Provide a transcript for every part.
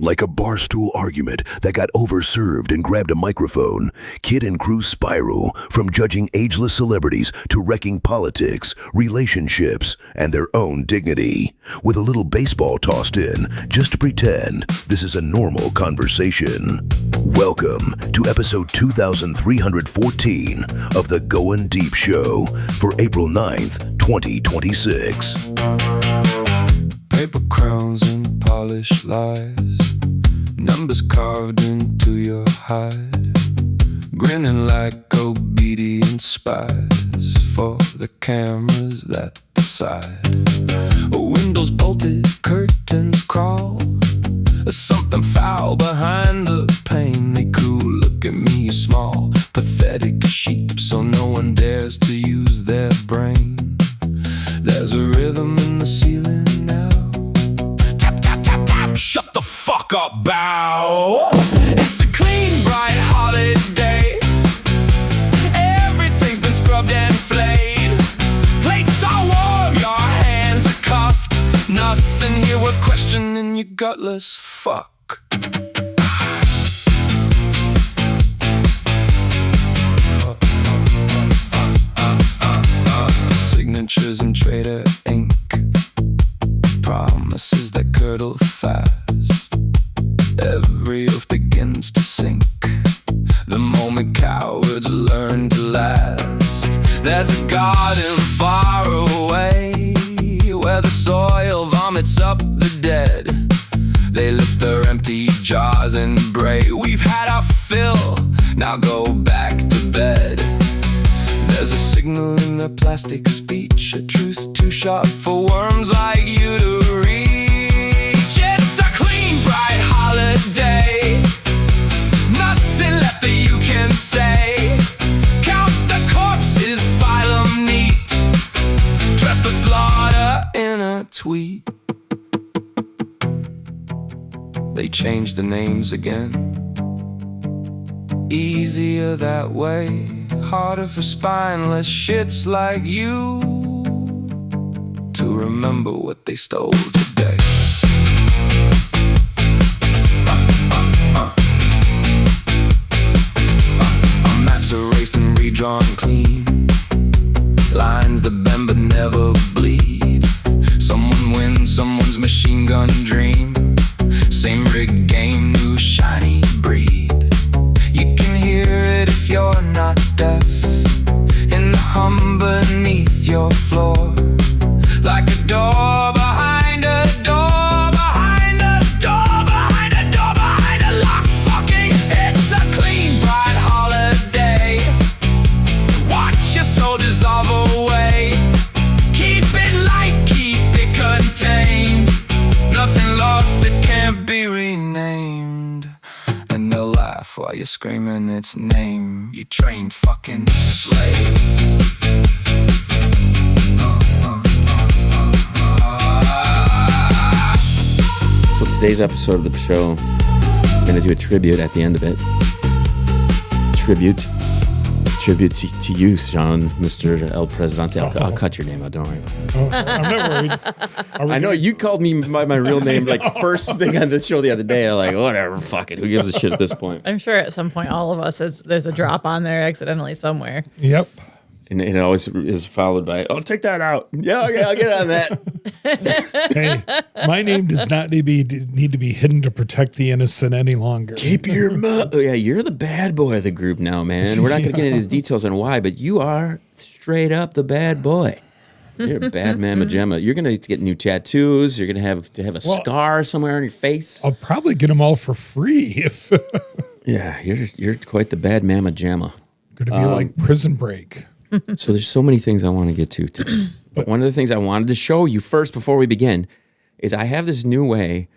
Like a barstool argument that got overserved and grabbed a microphone, Kid and Crew spiral from judging ageless celebrities to wrecking politics, relationships, and their own dignity. With a little baseball tossed in, just to pretend this is a normal conversation. Welcome to episode 2314 of the Goin Deep Show for April 9th, 2026. Paper crowns and polished lies, numbers carved into your hide, grinning like obedient spies for the cameras that decide. Windows bolted, curtains crawl, something foul behind the pane. They cool, look at me, you small, pathetic sheep, so no one dares to use their brain. There's a rhythm in the ceiling now. Tap, tap, tap, tap, shut the fuck up, bow. It's a clean, bright holiday. Everything's been scrubbed and flayed. Plates are warm, your hands are cuffed. Nothing here worth questioning, you gutless fuck. Signatures in trader ink, promises that curdle fast. Every oath begins to sink the moment cowards learn to last. There's a garden far away where the soil vomits up the dead. They lift their empty jars and bray. We've had our fill, now go back to bed. There's a signal in their plastic speech, a truth too sharp for worms like you to reach. It's a clean, bright holiday. Nothing left that you can say. Count the corpses, file them neat. Dress the slaughter in a tweet. They changed the names again. Easier that way. Harder for spineless shits like you to remember what they stole today. Our maps erased and redrawn clean. Lines that bend but never bleed. Someone wins someone's machine gun dream. Same rigged game, new shiny breed. You can hear it if you're not deaf, in the hum beneath your floor. Like a door behind a door, behind a door, behind a door, behind a lock. Fucking, it's a clean, bright holiday. Watch your soul dissolve away. Keep it light, keep it contained. Nothing lost that can't be renamed. And they'll laugh while you're screaming its name. You trained fucking slave. So today's episode of the show, I'm going to do a tribute at the end of it. Tribute to you, Sean, Mr. El Presidente. I'll cut your name out, don't worry about that. Oh, I'm not worried. I know you called me by my real name like first thing on the show the other day. I'm like, whatever, fuck it. Who gives a shit at this point? I'm sure at some point all of us, there's a drop on there accidentally somewhere. Yep. And it always is followed by, oh, take that out. Yeah, okay, I'll get on that. Hey, my name does not need to be hidden to protect the innocent any longer. Keep your mouth. Oh, yeah, you're the bad boy of the group now, man. We're not going to get into the details on why, but you are straight up the bad boy. You're a bad mamma jamma. You're going to get new tattoos. You're going to have a scar somewhere on your face. I'll probably get them all for free if. Yeah, you're quite the bad mamma jamma. Going to be like Prison Break. So there's so many things I want to get to today. But one of the things I wanted to show you first before we begin is I have this new way.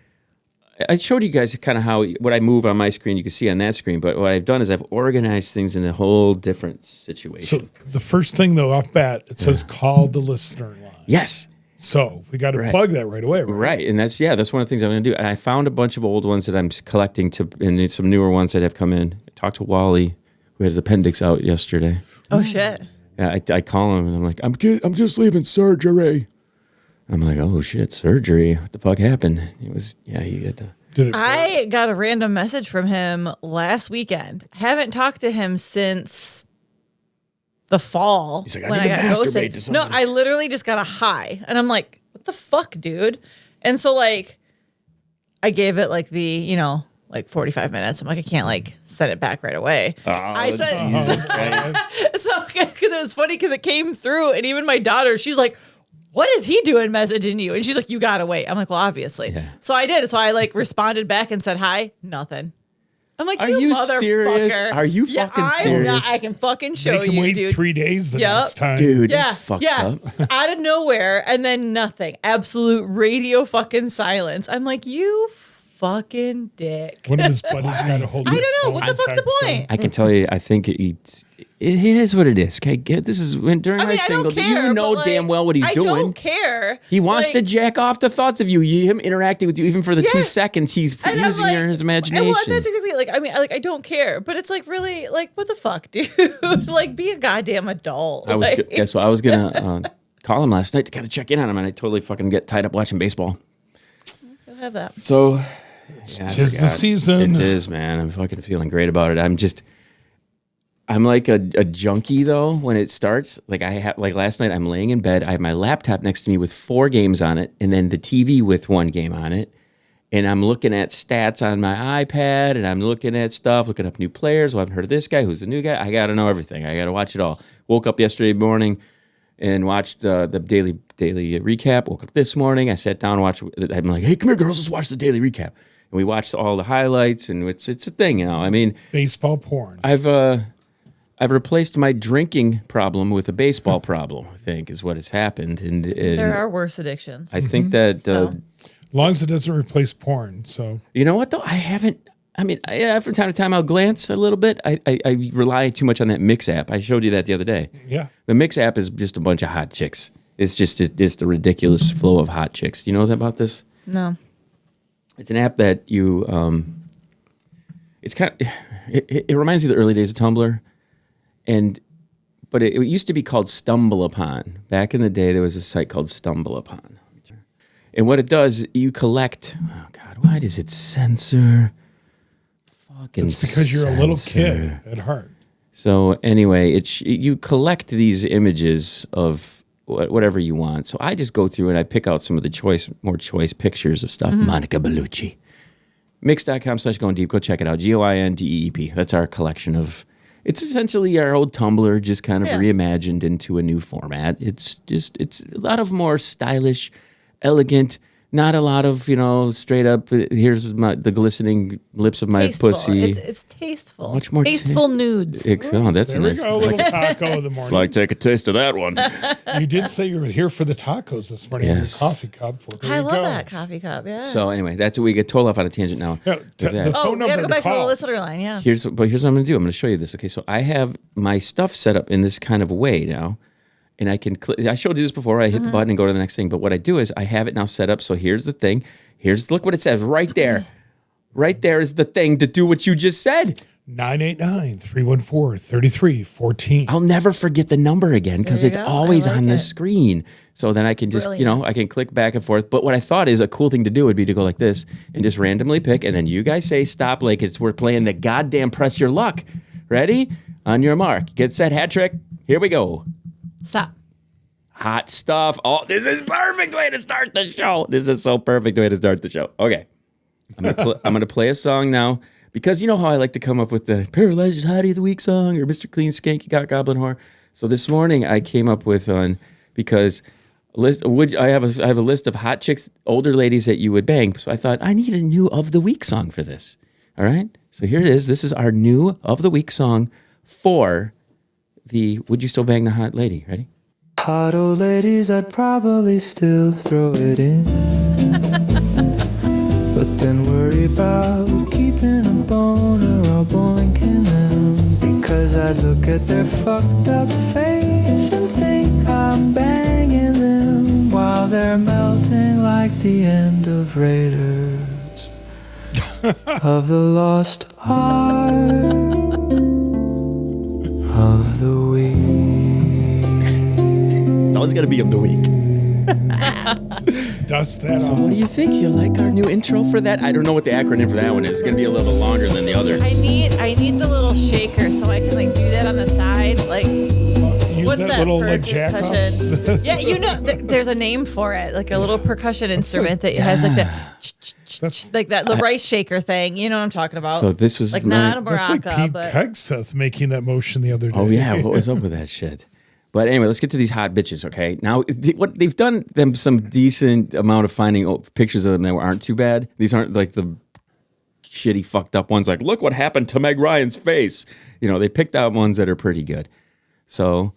I showed you guys kind of what I move on my screen, you can see on that screen, but what I've done is I've organized things in a whole different situation. So the first thing, though, off bat, it says call the listener line. Yes. So we got to plug that right away, right? Right, and that's one of the things I'm going to do. And I found a bunch of old ones that I'm collecting, and some newer ones that have come in. I talked to Wally, who has appendix out yesterday. Oh, shit. Yeah, I call him and I'm like, I'm just leaving surgery. I'm like, oh shit, surgery? What the fuck happened? He had Did it? I got a random message from him last weekend. Haven't talked to him since the fall. He's like, I when need to got masturbate ghosted. to No, somebody. I literally just got a hi. And I'm like, what the fuck, dude? And so like I gave it like the, like 45 minutes. I'm like, I can't like send it back right away. I said, so because it was funny because it came through and even my daughter, she's like, what is he doing messaging you? And she's like, you gotta wait. I'm like, well, obviously. Yeah. So I did. So I like responded back and said, hi, nothing. I'm like, Are you motherfucker. serious? Are you fucking I'm serious? Not, I can fucking show They can you, wait dude. 3 days the Yep. next time. Dude, Yeah, that's fucked yeah. up. Out of nowhere, and then nothing. Absolute radio fucking silence. I'm like, you fucking dick. One of his buddies got a hold of I his don't know. phone What the and fuck's the texted him. point? I can tell you, I think it is what it is. Okay, this is when during my I single. don't care, You know but, damn well what he's doing. I don't care. He wants to Like, jack off the thoughts of you. Him interacting with you, even for the 2 Yeah. seconds, he's and I'm using like, his imagination. Well, that's exactly like I don't care, but it's like really like what the fuck, dude? Like be a goddamn adult. I was Like, so I was gonna call him last night to kind of check in on him, and I totally fucking get tied up watching baseball. You'll have that. So yeah, I Tis the forgot. season. It is, man. I'm fucking feeling great about it. I'm like a junkie though when it starts. Like last night, I'm laying in bed. I have my laptop next to me with 4 games on it, and then the TV with 1 game on it. And I'm looking at stats on my iPad, and I'm looking at stuff, looking up new players. Well, I haven't heard of this guy. Who's the new guy? I got to know everything. I got to watch it all. Woke up yesterday morning and watched the daily recap. Woke up this morning. I sat down and watched. I'm like, hey, come here, girls. Let's watch the daily recap. And we watched all the highlights, and it's a thing, I mean, Baseball porn. I've replaced my drinking problem with a baseball problem, I think, is what has happened. And There are worse addictions. I think that, So. As long as it doesn't replace porn. So you know what, though? From time to time, I'll glance a little bit. I rely too much on that Mix app. I showed you that the other day. yeah. The Mix app is just a bunch of hot chicks. It's just a ridiculous flow of hot chicks. You know about this? No. It's an app that you, it's kind of, it reminds me of the early days of Tumblr. But it used to be called Stumble Upon. Back in the day, there was a site called Stumble Upon. And what it does, you collect, oh God, why does it censor? Fucking It's because you're a little censor. kid at heart. So anyway, you collect these images of whatever you want. So I just go through and I pick out some of the more choice pictures of stuff. Monica Bellucci. Mix.com/going deep. Go check it out. GOINDEEP. That's our collection of, it's essentially our old Tumblr just kind of reimagined into a new format. It's a lot of more stylish, elegant, not a lot of, straight up, here's the glistening lips of my Tasteful. pussy. It's tasteful. Much more tasteful nudes. Oh, that's There a we nice. go. A little taco of the morning. Take a taste of that one. You did say you were here for the tacos this morning in your Yes. coffee cup. Well, there I you love go. that coffee cup. Yeah. So anyway, that's what we get totally off on a tangent now. Yeah, with the that. phone we gotta number go to back to the call. listener line. Yeah. Here's what I'm going to do. I'm going to show you this. Okay, so I have my stuff set up in this kind of way now, and I can. I showed you this before. I hit the button and go to the next thing. But what I do is I have it now set up. So here's the thing. Look what it says right there. Right there is the thing to do what you just said. 989-314-3314. I'll never forget the number again because There it's you go. always I like on the it. screen. So then I can just, Brilliant. I can click back and forth. But what I thought is a cool thing to do would be to go like this and just randomly pick. And then you guys say stop like we're playing the goddamn press your luck. Ready? On your mark. Get set, hat trick. Here we go. Stop. Hot stuff. Oh, this is perfect way to start the show. This is so perfect way to start the show. Okay. I'm gonna play a song now because you know how I like to come up with the Paralyzed Hottie of the Week song or Mr. Clean Skanky Got Goblin Whore. So this morning I came up with one because I have a list of hot chicks, older ladies that you would bang. So I thought I need a new of the week song for this. All right. So here it is. This is our new of the week song for the Would You Still Bang the Hot Lady? Ready? Hot old ladies, I'd probably still throw it in. But then worry about keeping a boner or boinking them. Because I'd look at their fucked up face and think I'm banging them while they're melting like the end of Raiders of the Lost Ark of the Week. It's always going to be of the week. dust that So off. what do you think? You like our new intro for that? I don't know what the acronym for that one is. It's gonna be a little bit longer than the others. I need the little shaker so I can like do that on the side. Like, Use what's that that little like jack percussion? Yeah, you know, there's a name for it, like a little percussion instrument that has like That's like that the rice shaker thing. You know what I'm talking about? So this was like my- not a That's like maraca, Pete but Hegseth making that motion the other day. Oh yeah, what was up with that shit? But anyway, let's get to these hot bitches, okay? Now, what they've done them some decent amount of finding pictures of them that aren't too bad. These aren't like the shitty fucked up ones. Like, look what happened to Meg Ryan's face. You know, they picked out ones that are pretty good. So,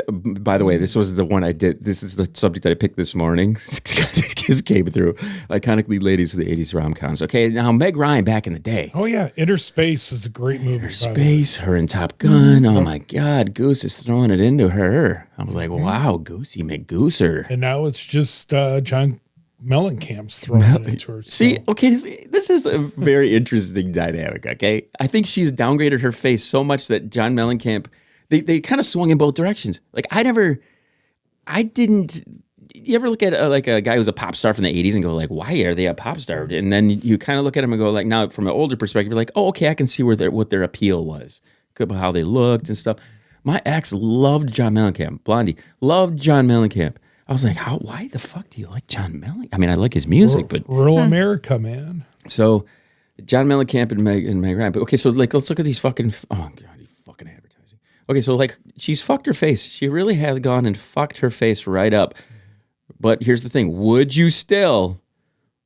by the way, this was the one I did. This is the subject that I picked this morning. Just came through. Iconic lead ladies of the 80s rom-coms. Okay, now Meg Ryan back in the day. Oh yeah, Inner Space was a great movie. by the way. Space, her in Top Gun. Oh my God, Goose is throwing it into her. I was like, wow, Goosey McGooser. And now it's just John Mellencamp's throwing it into her. See, so- okay, this is a very interesting dynamic, okay? I think she's downgraded her face so much that John Mellencamp, they kind of swung in both directions. Like, you ever look at like a guy who's a pop star from the 80s and go like, why are they a pop star? And then you kind of look at him and go like, now from an older perspective, you're like, oh, okay, I can see what their appeal was, how they looked and stuff. My ex loved John Mellencamp, Blondie, loved John Mellencamp. I was like, why the fuck do you like John Mellencamp? I mean, I like his music, but rural America, man. so John Mellencamp and Meg Ryan. But okay, so like let's look at these fucking God, you fucking advertising. Okay, so like she's fucked her face. She really has gone and fucked her face right up. But here's the thing: would you still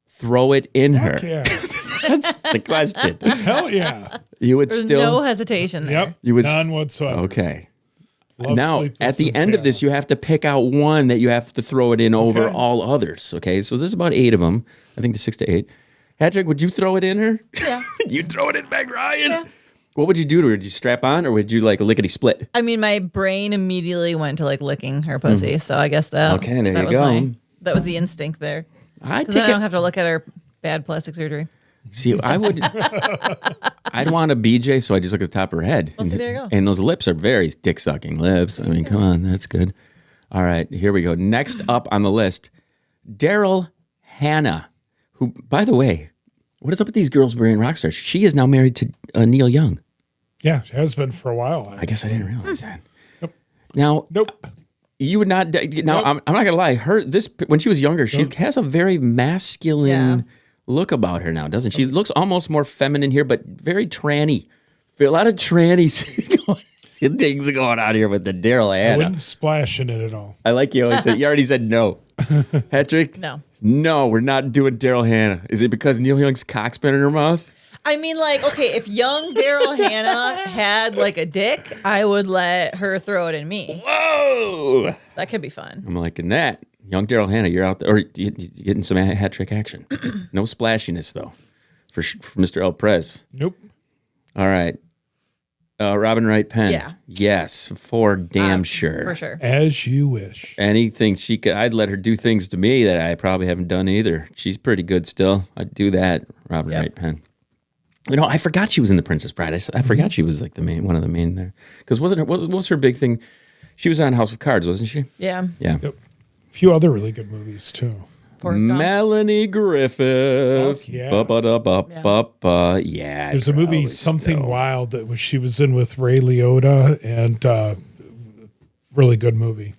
throw it in her? Heck yeah. That's the question. Hell yeah. You would there's still. no hesitation there. Yep. You would- None whatsoever. Okay. Love Now, Sleepless at the in end of this, Seattle. you have to pick out one that you have to throw it in over Okay. all others. Okay, so there's about 8 of them. I think there's 6 to 8. Patrick, would you throw it in her? Yeah. You'd throw it in Meg Ryan? Yeah. What would you do to her? Would you strap on or would you like lickety split? I mean, my brain immediately went to like licking her pussy, so I guess that. Okay, there that you was go. That was the instinct there. I'd Because then take I don't it. have to look at her bad plastic surgery. See, I would. I'd want a BJ, so I just look at the top of her head. Well, see, there you go. And those lips are very dick sucking lips. I mean, come on, that's good. All right, here we go. Next up on the list, Daryl Hannah, who, by the way, what is up with these girls marrying rock stars? She is now married to Neil Young. Yeah, it has been for a while. I guess I didn't realize that. Nope. Now, Nope. you would not. Now, Nope. I'm not gonna lie. When she was younger, she has a very masculine Yeah. look about her now, doesn't she? Looks almost more feminine here, but very tranny. A lot of tranny things going on here with the Daryl I Hannah. wouldn't splash in it at all. I like you always said. You already said no, Patrick. No. We're not doing Daryl Hannah. Is it because Neil Young's cock's been in her mouth? I mean, like, okay, if young Daryl Hannah had like a dick, I would let her throw it in me. Whoa! That could be fun. I'm liking that. Young Daryl Hannah, you're out there, or you getting some hat trick action. No splashiness though, for Mr. El Prez. Nope. All right. Robin Wright Penn. Yeah. Yes, for damn sure. For sure. As you wish. Anything she could, I'd let her do things to me that I probably haven't done either. She's pretty good still. I'd do that, Robin Yep. Wright Penn. You know, I forgot she was in The Princess Bride. I forgot she was like one of the main there. Because what was her big thing? She was on House of Cards, wasn't she? Yeah. Yeah. Yep. A few other really good movies too. Forrest Gump. Melanie Griffith. Fuck yeah. Ba-ba-da-ba-ba-ba. Yeah. There's a movie, Something Wild, that she was in with Ray Liotta, and really good movie.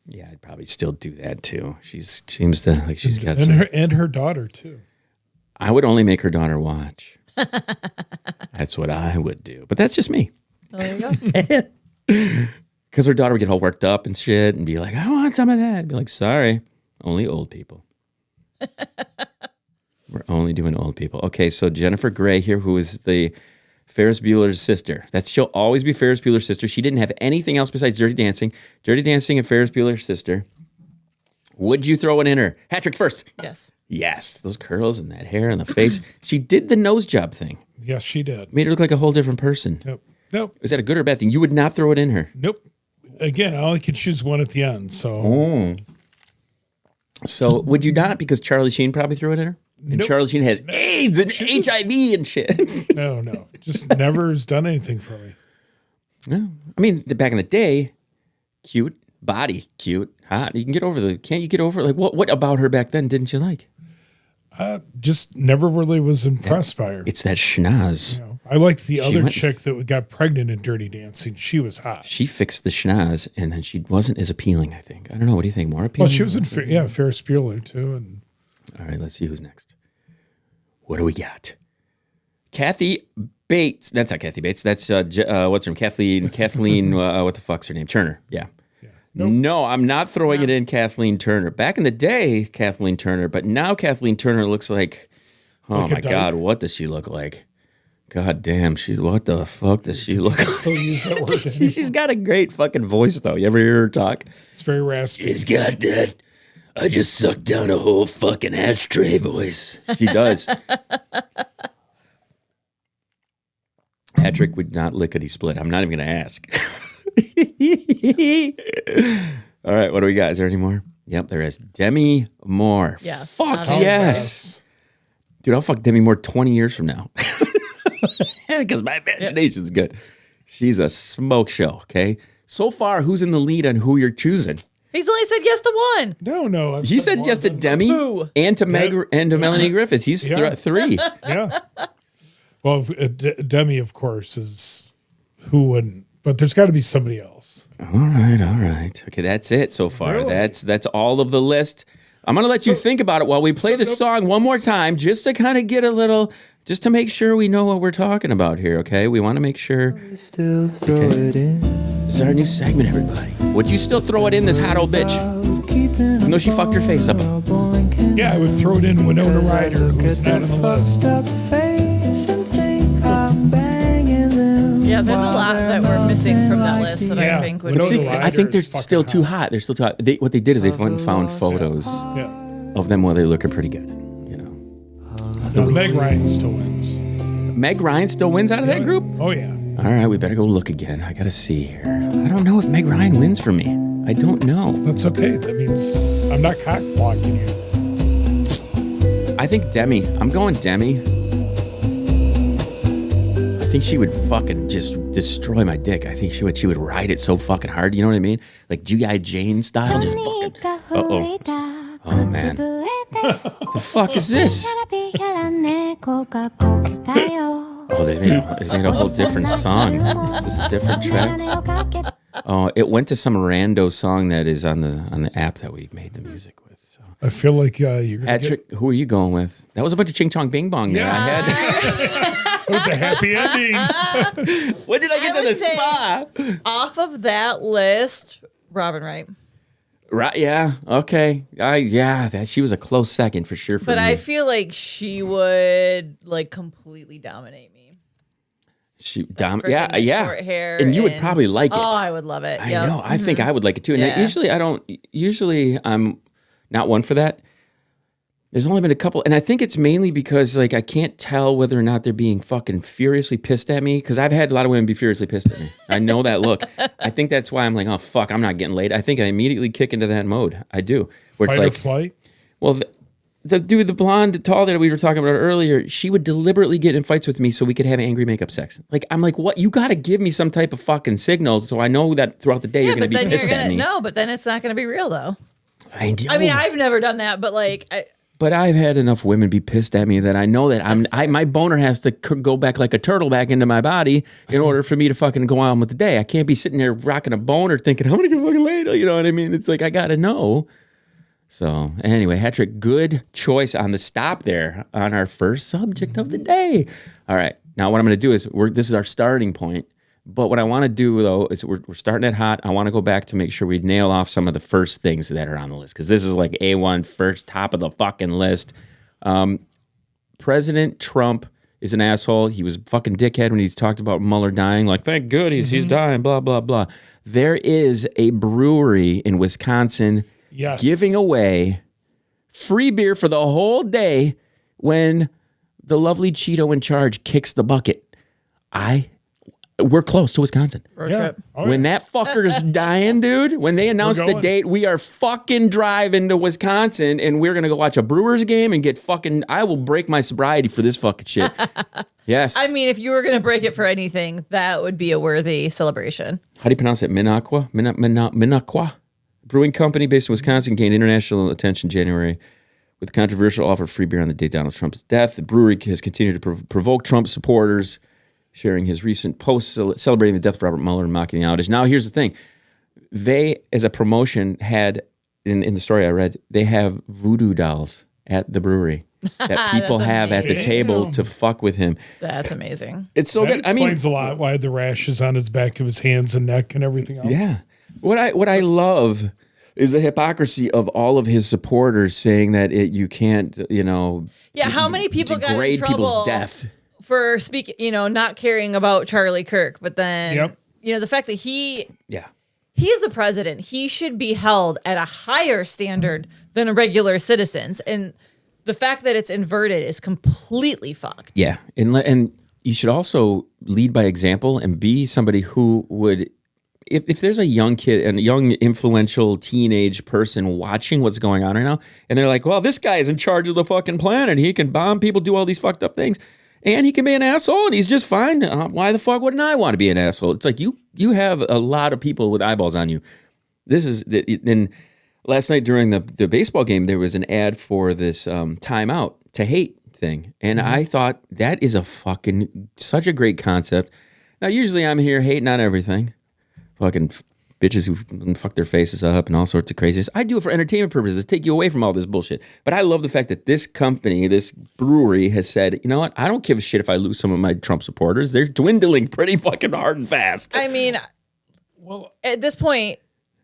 Yeah, I'd probably still do that too. She seems to like she's got And some. her daughter too. I would only make her daughter watch. That's what I would do. But that's just me. Oh, there you go. Because her daughter would get all worked up and shit and be like, I want some of that. I'd be like, sorry, only old people. We're only doing old people. Okay, so Jennifer Grey here, who is the Ferris Bueller's sister. She'll always be Ferris Bueller's sister. She didn't have anything else besides Dirty Dancing. Dirty Dancing and Ferris Bueller's sister. Would you throw it in her? Patrick first. Yes. Yes, those curls and that hair and the face. She did the nose job thing. Yes, she did. Made her look like a whole different person. Nope. Nope. Is that a good or bad thing? You would not throw it in her. Nope. Again, I only could choose one at the end. So So would you not? Because Charlie Sheen probably threw it in her? And Nope. Charlie Sheen has AIDS and HIV and shit. no. Just never has done anything for me. No. I mean, back in the day, cute, Body, cute, hot. You can get over can't you get over, like, what about her back then didn't you like? Just never really was impressed by her. It's that schnoz. You know, I liked the other chick that got pregnant in Dirty Dancing. She was hot. She fixed the schnoz, and then she wasn't as appealing, I think. I don't know. What do you think? More appealing? Well, she was in Ferris Bueller, too. And all right, let's see who's next. What do we got? Kathy Bates. That's not Kathy Bates. That's, what's her name? Kathleen, what the fuck's her name? Turner. Yeah. Nope. No, I'm not throwing it in Kathleen Turner. Back in the day, Kathleen Turner, but now Kathleen Turner looks like, oh like my God, what does she look like? God damn, what the fuck does she look like? Still use that word. She's got a great fucking voice, though. You ever hear her talk? It's very raspy. She's got that, I just sucked down a whole fucking ashtray voice. She does. Patrick would not lickety-split. I'm not even going to ask. All right, what do we got? Is there any more? Yep, there is. Demi Moore. Yes. Fuck yes. Dude, I'll fuck Demi Moore 20 years from now. Because my imagination's good. She's a smoke show, okay? So far, who's in the lead on who you're choosing? He's only said yes to one. No. He said yes to Demi and to Melanie Griffith. He's three. Yeah. Well, Demi, of course, is who wouldn't. But there's got to be somebody else. All right. Okay, that's it so far. Really? That's all of the list. I'm going to let you think about it while we play the song one more time, just to kind of get a little, just to make sure we know what we're talking about here, okay? We want to make sure. Still throw it in. This is our new segment, everybody. Would you still throw it in, this hot old bitch? Even though she fucked her face up. Yeah, I would throw it in Winona Ryder, who's not on the list. Yeah, there's a lot that we're missing from that list that I think would be. I think they're still too hot. They're still too hot. What they did is they went and found photos of them while they're looking pretty good. You know. No, Meg Ryan still wins. Meg Ryan still wins out of that group? Oh, yeah. All right, we better go look again. I got to see here. I don't know if Meg Ryan wins for me. I don't know. That's okay. That means I'm not cock blocking you. I think Demi. I'm going Demi. I think she would fucking just destroy my dick. I think she would ride it so fucking hard. You know what I mean? Like G.I. Jane style. Just fucking. Oh man. The fuck is this? Oh, they made a whole different song. This is a different track. Oh, it went to some rando song that is on the app that we made the music with. So. I feel like you're Patrick, who are you going with? That was a bunch of ching chong bing bong there. I had. It was a happy ending. When did I get to the spa? Off of that list, Robin Wright. Right? Yeah. Okay. She was a close second for sure. But I feel like she would like completely dominate me. Short hair, and you would probably like it. Oh, I would love it. I know. I think I would like it too. And usually I'm not one for that. There's only been a couple, and I think it's mainly because like I can't tell whether or not they're being fucking furiously pissed at me, because I've had a lot of women be furiously pissed at me. I know that look. I think that's why I'm like, oh fuck, I'm not getting laid. I think I immediately kick into that mode. I do. Where Fight it's like, or flight? Well, the dude, the blonde, tall that we were talking about earlier, she would deliberately get in fights with me so we could have angry makeup sex. Like, I'm like, what? You got to give me some type of fucking signal so I know that throughout the day you're going to be pissed at me. No, but then it's not going to be real though. I know. I mean, I've never done that, but like... But I've had enough women be pissed at me that I know that my boner has to go back like a turtle back into my body in order for me to fucking go on with the day. I can't be sitting there rocking a boner thinking, I'm going to get fucking laid. You know what I mean? It's like, I got to know. So anyway, Patrick, good choice on the stop there on our first subject of the day. All right. Now what I'm going to do is, this is our starting point. But what I want to do, though, is we're starting it hot. I want to go back to make sure we nail off some of the first things that are on the list, because this is like A1, first, top of the fucking list. President Trump is an asshole. He was a fucking dickhead when he talked about Mueller dying. Like, thank good he's dying, blah, blah, blah. There is a brewery in Wisconsin giving away free beer for the whole day when the lovely Cheeto in charge kicks the bucket. We're close to Wisconsin. Road trip. When that fucker's dying, dude, when they announce the date, we are fucking driving to Wisconsin and we're going to go watch a Brewers game and get fucking, I will break my sobriety for this fucking shit. Yes. I mean, if you were going to break it for anything, that would be a worthy celebration. How do you pronounce it? Minocqua? Minocqua? brewing company based in Wisconsin gained international attention in January with the controversial offer of free beer on the day of Donald Trump's death. The brewery has continued to provoke Trump supporters, sharing his recent post celebrating the death of Robert Mueller and mocking the outage. Now, here's the thing. They, as a promotion, had, in the story I read, they have voodoo dolls at the brewery that people have at the table to fuck with him. That's amazing. It's so That good. I mean, explains a lot why the rashes on his back of his hands and neck and everything else. yeah. What I love is the hypocrisy of all of his supporters saying that you can't, How many people got in degrade trouble people's death for speaking, not caring about Charlie Kirk, but then, Yep. the fact that he's the president, he should be held at a higher standard than regular citizens. And the fact that it's inverted is completely fucked. Yeah, and you should also lead by example and be somebody who would, if there's a young kid and a young influential teenage person watching what's going on right now, and they're like, well, this guy is in charge of the fucking planet. He can bomb people, do all these fucked up things, and he can be an asshole, and he's just fine. Why the fuck wouldn't I want to be an asshole? It's like you have a lot of people with eyeballs on you. This is and last night during the baseball game, there was an ad for this timeout to hate thing. And I thought that is such a great concept. Now, usually I'm here hating on everything. Fucking bitches who fuck their faces up and all sorts of craziness. I do it for entertainment purposes, take you away from all this bullshit. But I love the fact that this company, this brewery has said, you know what? I don't give a shit if I lose some of my Trump supporters. They're dwindling pretty fucking hard and fast. I mean, at this point,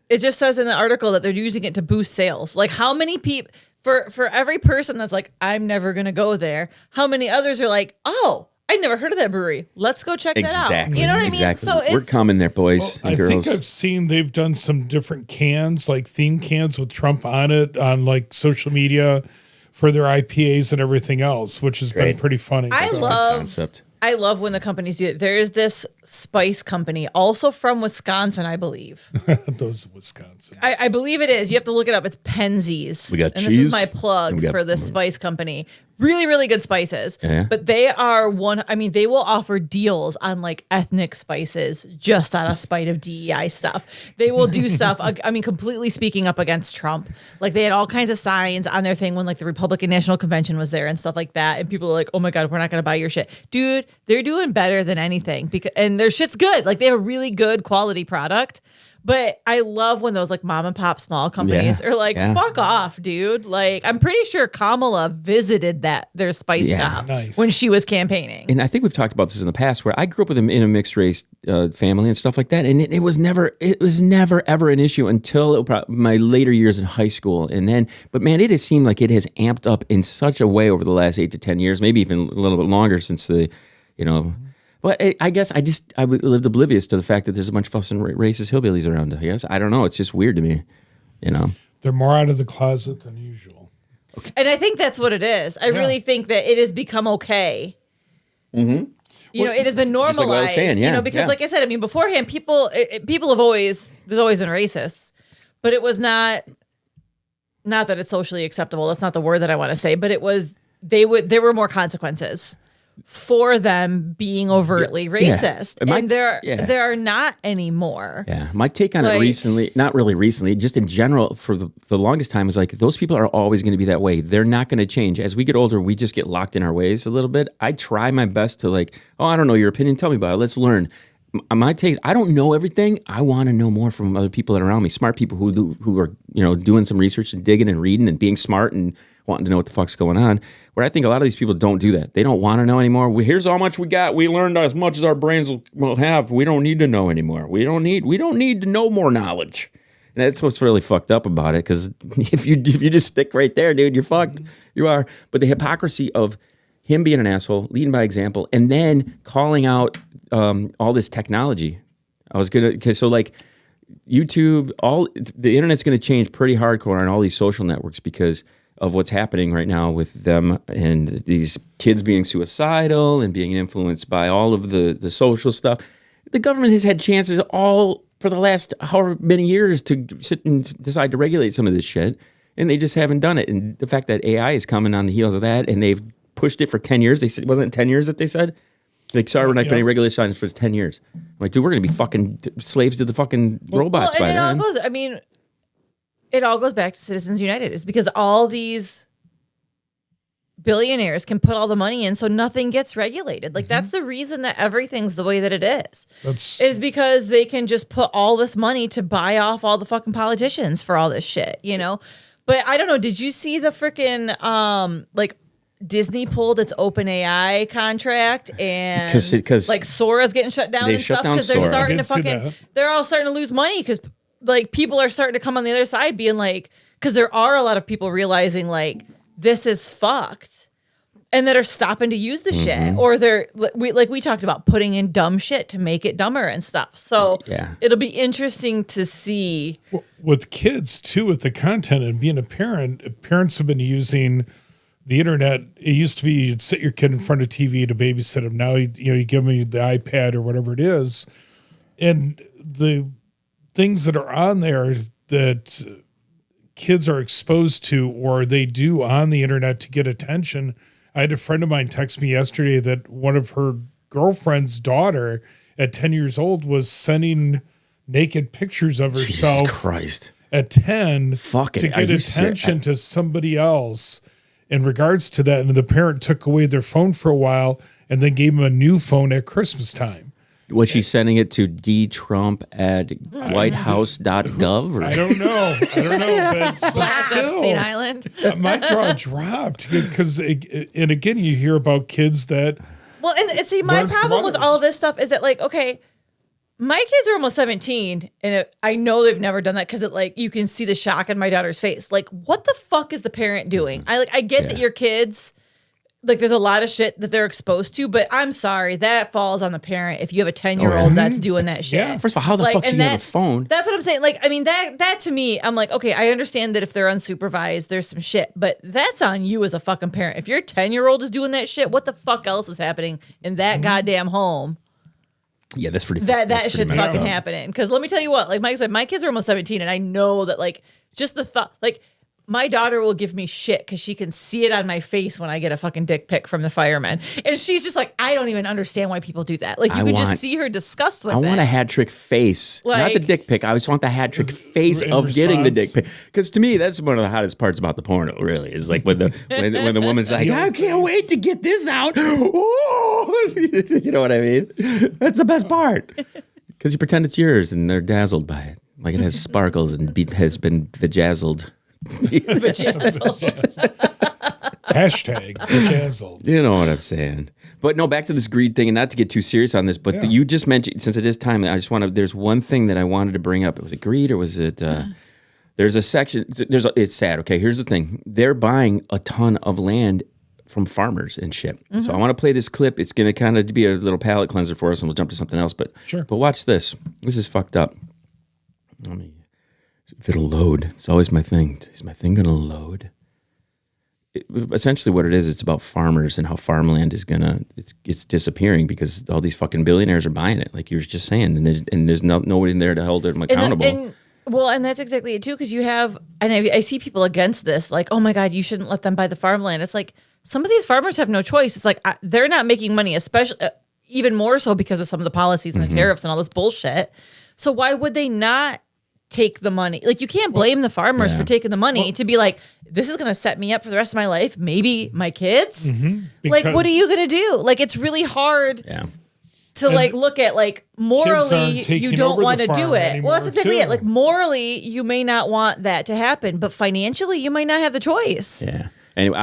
it just says in the article that they're using it to boost sales. Like, how many people, for every person that's like, I'm never going to go there, how many others are like, oh, I'd never heard of that brewery. Let's go check that out. You know what I mean? Exactly. So we're coming there, boys and I girls. think I've seen they've done some different cans, like theme cans with Trump on it on like social media for their IPAs and everything else, which has been pretty funny. I love when the companies do it. There is this spice company, also from Wisconsin, I believe. Those Wisconsin. I believe it is. You have to look it up. It's Penzies. We got and cheese. This is my plug for this spice company. Really, really good spices. Yeah. But they are they will offer deals on like ethnic spices just out of spite of DEI stuff. They will do stuff, completely speaking up against Trump. Like they had all kinds of signs on their thing when like the Republican National Convention was there and stuff like that. And people are like, oh my God, we're not going to buy your shit. Dude, they're doing better than anything and their shit's good. Like they have a really good quality product. But I love when those like mom and pop small companies are like, fuck off, dude. Like, I'm pretty sure Kamala visited their spice shop when she was campaigning. And I think we've talked about this in the past where I grew up with them in a mixed race family and stuff like that. And it was never ever an issue until my later years in high school. And then, but man, it has seemed like it has amped up in such a way over the last 8 to 10 years, maybe even a little bit longer since But I guess I lived oblivious to the fact that there's a bunch of fucking racist hillbillies around. I guess I don't know. It's just weird to me, They're more out of the closet than usual. Okay. And I think that's what it is. I really think that it has become okay. Mm-hmm. It has been normalized. Like what I was saying, because like I said, beforehand, people have always there's always been racists, but it was not that it's socially acceptable. That's not the word that I want to say, but it was there were more consequences for them being overtly racist. And there are not anymore. Yeah. My take on it recently, not really recently, just in general for the longest time is like those people are always going to be that way. They're not going to change. As we get older, we just get locked in our ways a little bit. I try my best to I don't know your opinion. Tell me about it. Let's learn. My take, I don't know everything. I want to know more from other people that are around me. Smart people who are, doing some research and digging and reading and being smart and wanting to know what the fuck's going on. Where I think a lot of these people don't do that. They don't want to know anymore. Here's how much we got. We learned as much as our brains will have. We don't need to know anymore. We don't need to know more knowledge. And that's what's really fucked up about it. Because if you just stick right there, dude, you're fucked. You are. But the hypocrisy of him being an asshole, leading by example, and then calling out all this technology. YouTube, the internet's going to change pretty hardcore on all these social networks because of what's happening right now with them and these kids being suicidal and being influenced by all of the social stuff. The government has had chances all for the last however many years to sit and decide to regulate some of this shit, and they just haven't done it. And the fact that AI is coming on the heels of that, and they've pushed it for 10 years. They said, wasn't it 10 years that they said? Like, sorry, we're not putting regulation on it for 10 years. I'm like, dude, we're going to be fucking slaves to the fucking robots by then. it all goes back to Citizens United. It's because all these billionaires can put all the money in, so nothing gets regulated. Like that's the reason that everything's the way that it is. Is because they can just put all this money to buy off all the fucking politicians for all this shit, you know? But I don't know. Did you see the freaking like Disney pulled its OpenAI contract and because like Sora's getting shut down and stuff because they're starting to they're all starting to lose money because like people are starting to come on the other side being like, because there are a lot of people realizing like this is fucked and that are stopping to use the shit, or we talked about putting in dumb shit to make it dumber and stuff. So it'll be interesting to see with kids too, with the content and being a parent. Parents have been using the internet. It used to be you'd sit your kid in front of TV to babysit him. Now you give me the iPad or whatever it is, and the things that are on there that kids are exposed to or they do on the internet to get attention. I had a friend of mine text me yesterday that one of her girlfriend's daughter at 10 years old was sending naked pictures of herself Jesus Christ. At 10 to get attention to somebody else in regards to that. And the parent took away their phone for a while and then gave them a new phone at Christmas time. Was she sending it to dtrump at whitehouse.gov? Or? I don't know. But still, Epstein Island. My jaw dropped because, and again, you hear about kids that. Well, and see, my problem with all this stuff is that, like, okay, my kids are almost 17, and I know they've never done that because you can see the shock in my daughter's face. Like, what the fuck is the parent doing? I get that your kids. Like, there's a lot of shit that they're exposed to, but I'm sorry, that falls on the parent if you have a 10-year-old that's doing that shit. Yeah. First of all, how the fuck do you have a phone? That's what I'm saying. Like, I mean, that to me, I'm like, okay, I understand that if they're unsupervised, there's some shit, but that's on you as a fucking parent. If your 10-year-old is doing that shit, what the fuck else is happening in that goddamn home? Yeah, that's pretty. That shit's fucking happening. Because let me tell you what, like Mike said, my kids are almost 17, and I know that, like, just the thought, like, my daughter will give me shit because she can see it on my face when I get a fucking dick pic from the fireman. And she's just like, I don't even understand why people do that. Like, you can just see her disgust with it. I want a hat trick face, not the dick pic. I just want the hat trick face of getting the dick pic. Because to me, that's one of the hottest parts about the porno, really. Is like when the woman's like, I can't wait to get this out. Oh! You know what I mean? That's the best part. Because you pretend it's yours and they're dazzled by it. Like it has sparkles and has been vajazzled. Hashtag vajazzled. You know what I'm saying. But no, back to this greed thing, and not to get too serious on this, but you just mentioned, since it is timely, I just want to, there's one thing that I wanted to bring up. Was it greed or was it, there's a section, it's sad. Okay, here's the thing. They're buying a ton of land from farmers and shit. So I want to play this clip. It's going to kind of be a little palate cleanser for us, and we'll jump to something else. But watch this. This is fucked up. Let me. If it'll load, it's always my thing. Is my thing going to load? Essentially what it is, it's about farmers and how farmland is it's disappearing because all these fucking billionaires are buying it, like you were just saying, and there's nobody in there to hold them accountable. And that's exactly it too, because you have, and I see people against this, like, oh my God, you shouldn't let them buy the farmland. It's like, some of these farmers have no choice. It's like, they're not making money, especially, even more so because of some of the policies and the tariffs and all this bullshit. So why would they not take the money? Like, you can't blame the farmers for taking the money to be like, this is going to set me up for the rest of my life, maybe my kids. Like, what are you going to do? Like, it's really hard to like look at, like, morally you don't want to do it. Well, that's exactly it. Like, morally you may not want that to happen, but financially you might not have the choice. Yeah. Anyway,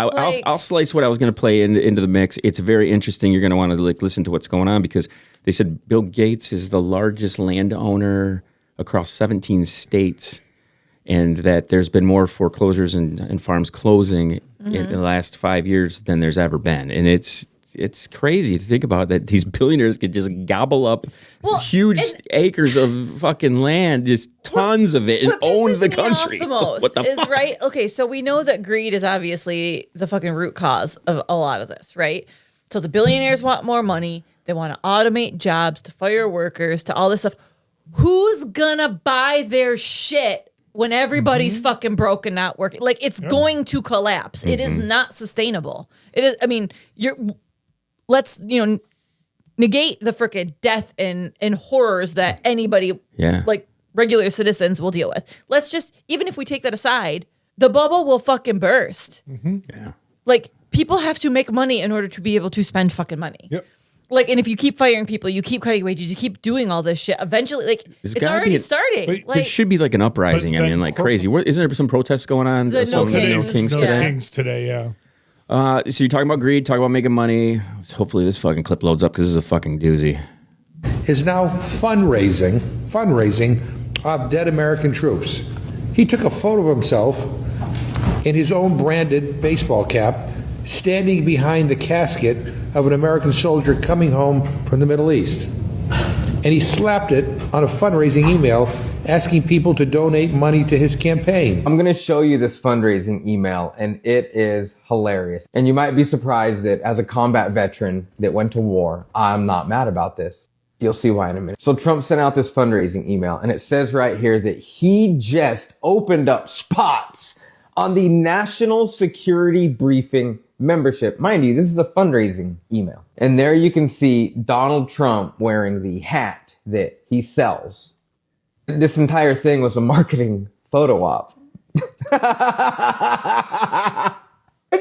I'll slice what I was going to play into the mix. It's very interesting. You're going to want to like listen to what's going on, because they said Bill Gates is the largest landowner across 17 states, and that there's been more foreclosures and farms closing in the last 5 years than there's ever been. And it's crazy to think about that these billionaires could just gobble up huge acres of fucking land, just tons of it, and own the country. The most what the fuck? Right? Okay, so we know that greed is obviously the fucking root cause of a lot of this, right? So the billionaires want more money. They want to automate jobs, to fire workers, to all this stuff. Who's gonna buy their shit when everybody's fucking broke and not working? Like, it's going to collapse. It is not sustainable. It is. I mean, let's negate the freaking death and horrors that anybody like regular citizens will deal with. Let's just, even if we take that aside, the bubble will fucking burst. Yeah. Like, people have to make money in order to be able to spend fucking money. Yep. Like, and if you keep firing people, you keep cutting wages, you keep doing all this shit, eventually, like, There's it's gotta already be starting. Wait, like, There should be like an uprising. But I mean, like crazy. Isn't there some protests going on? The Some No Kings. Kings No Yeah. today. Kings today, yeah. So you're talking about greed, talking about making money. Hopefully this fucking clip loads up because this is a fucking doozy. Is now fundraising of dead American troops. He took a photo of himself in his own branded baseball cap, standing behind the casket of an American soldier coming home from the Middle East. And he slapped it on a fundraising email asking people to donate money to his campaign. I'm going to show you this fundraising email, and it is hilarious. And you might be surprised that as a combat veteran that went to war, I'm not mad about this. You'll see why in a minute. So Trump sent out this fundraising email, and it says right here that he just opened up spots on the National Security Briefing membership. Mind you, this is a fundraising email. And there you can see Donald Trump wearing the hat that he sells. This entire thing was a marketing photo op. It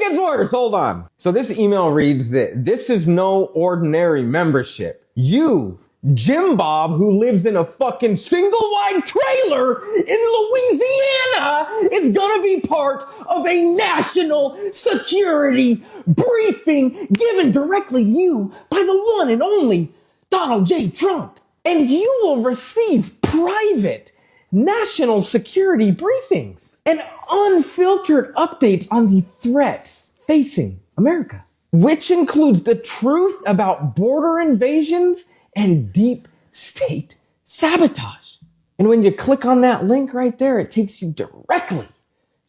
gets worse. Hold on. So this email reads that this is no ordinary membership. You, Jim Bob, who lives in a fucking single wide trailer in Louisiana, is gonna be part of a national security briefing given directly to you by the one and only Donald J. Trump. And you will receive private national security briefings and unfiltered updates on the threats facing America, which includes the truth about border invasions and deep state sabotage. And when you click on that link right there, it takes you directly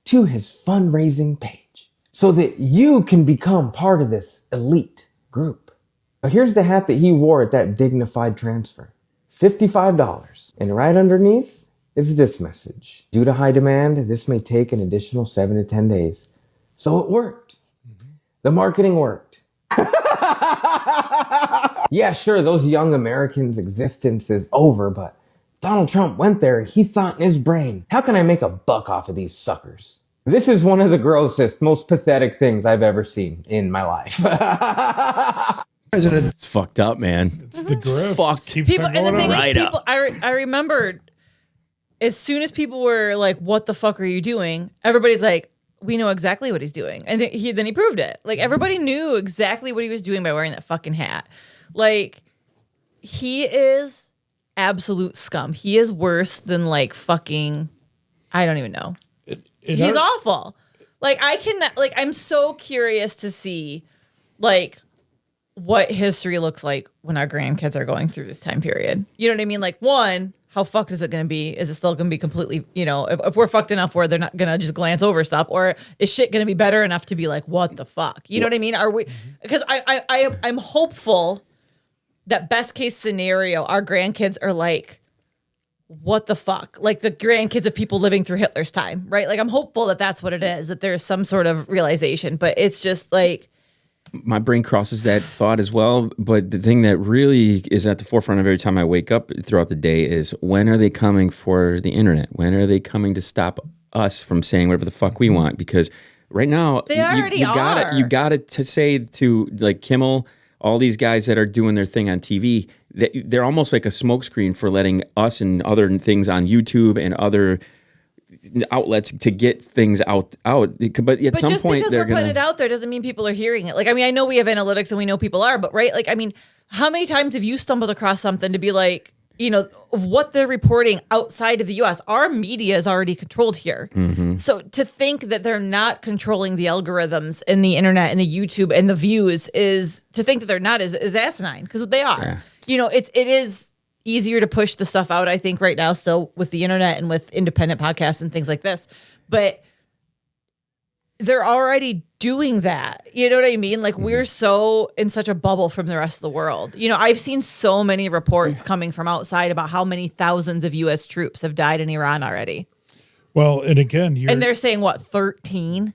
to his fundraising page so that you can become part of this elite group. Now here's the hat that he wore at that dignified transfer. $55. And right underneath is this message. Due to high demand, this may take an additional 7 to 10 days. So it worked. The marketing worked. Yeah, sure, those young Americans' existence is over, but Donald Trump went there and he thought in his brain, how can I make a buck off of these suckers? This is one of the grossest, most pathetic things I've ever seen in my life. It's fucked up, man. It's the grift. fucked. Keeps people, on and the going thing on. is, Right people, I remembered as soon as people were like, what the fuck are you doing? Everybody's like, we know exactly what he's doing. And then he proved it. Like, everybody knew exactly what he was doing by wearing that fucking hat. Like, he is absolute scum. He is worse than like fucking, I don't even know. He's awful. Like, I cannot, like, I'm so curious to see like what history looks like when our grandkids are going through this time period. You know what I mean? Like, one, how fucked is it going to be? Is it still going to be completely, you know, if we're fucked enough where they're not going to just glance over stuff, or is shit going to be better enough to be like, what the fuck? You know what I mean? Are we, because I'm hopeful that best case scenario, our grandkids are like, what the fuck? Like the grandkids of people living through Hitler's time, right? Like, I'm hopeful that that's what it is, that there's some sort of realization, but it's just like, My brain crosses that thought as well. But the thing that really is at the forefront of every time I wake up throughout the day is, when are they coming for the internet? When are they coming to stop us from saying whatever the fuck we want? Because right now, They already are. You got to say to like Kimmel, all these guys that are doing their thing on TV, they're almost like a smokescreen for letting us and other things on YouTube and other outlets to get things out. But at some just point, because they're we're putting gonna. it out there doesn't mean people are hearing it. Like, I mean, I know we have analytics and we know people are, but right? Like, I mean, how many times have you stumbled across something to be like, you know, of what they're reporting outside of the U.S.? Our media is already controlled here. Mm-hmm. So to think that they're not controlling the algorithms and the internet and the YouTube and the views is to think that they're not is asinine, because they are. Yeah. You know, it is easier to push the stuff out, I think, right now still with the internet and with independent podcasts and things like this. But they're already doing that. You know what I mean? Like, we're so in such a bubble from the rest of the world. You know, I've seen so many reports coming from outside about how many thousands of U.S. troops have died in Iran already. Well, and again, And they're saying, what, 13?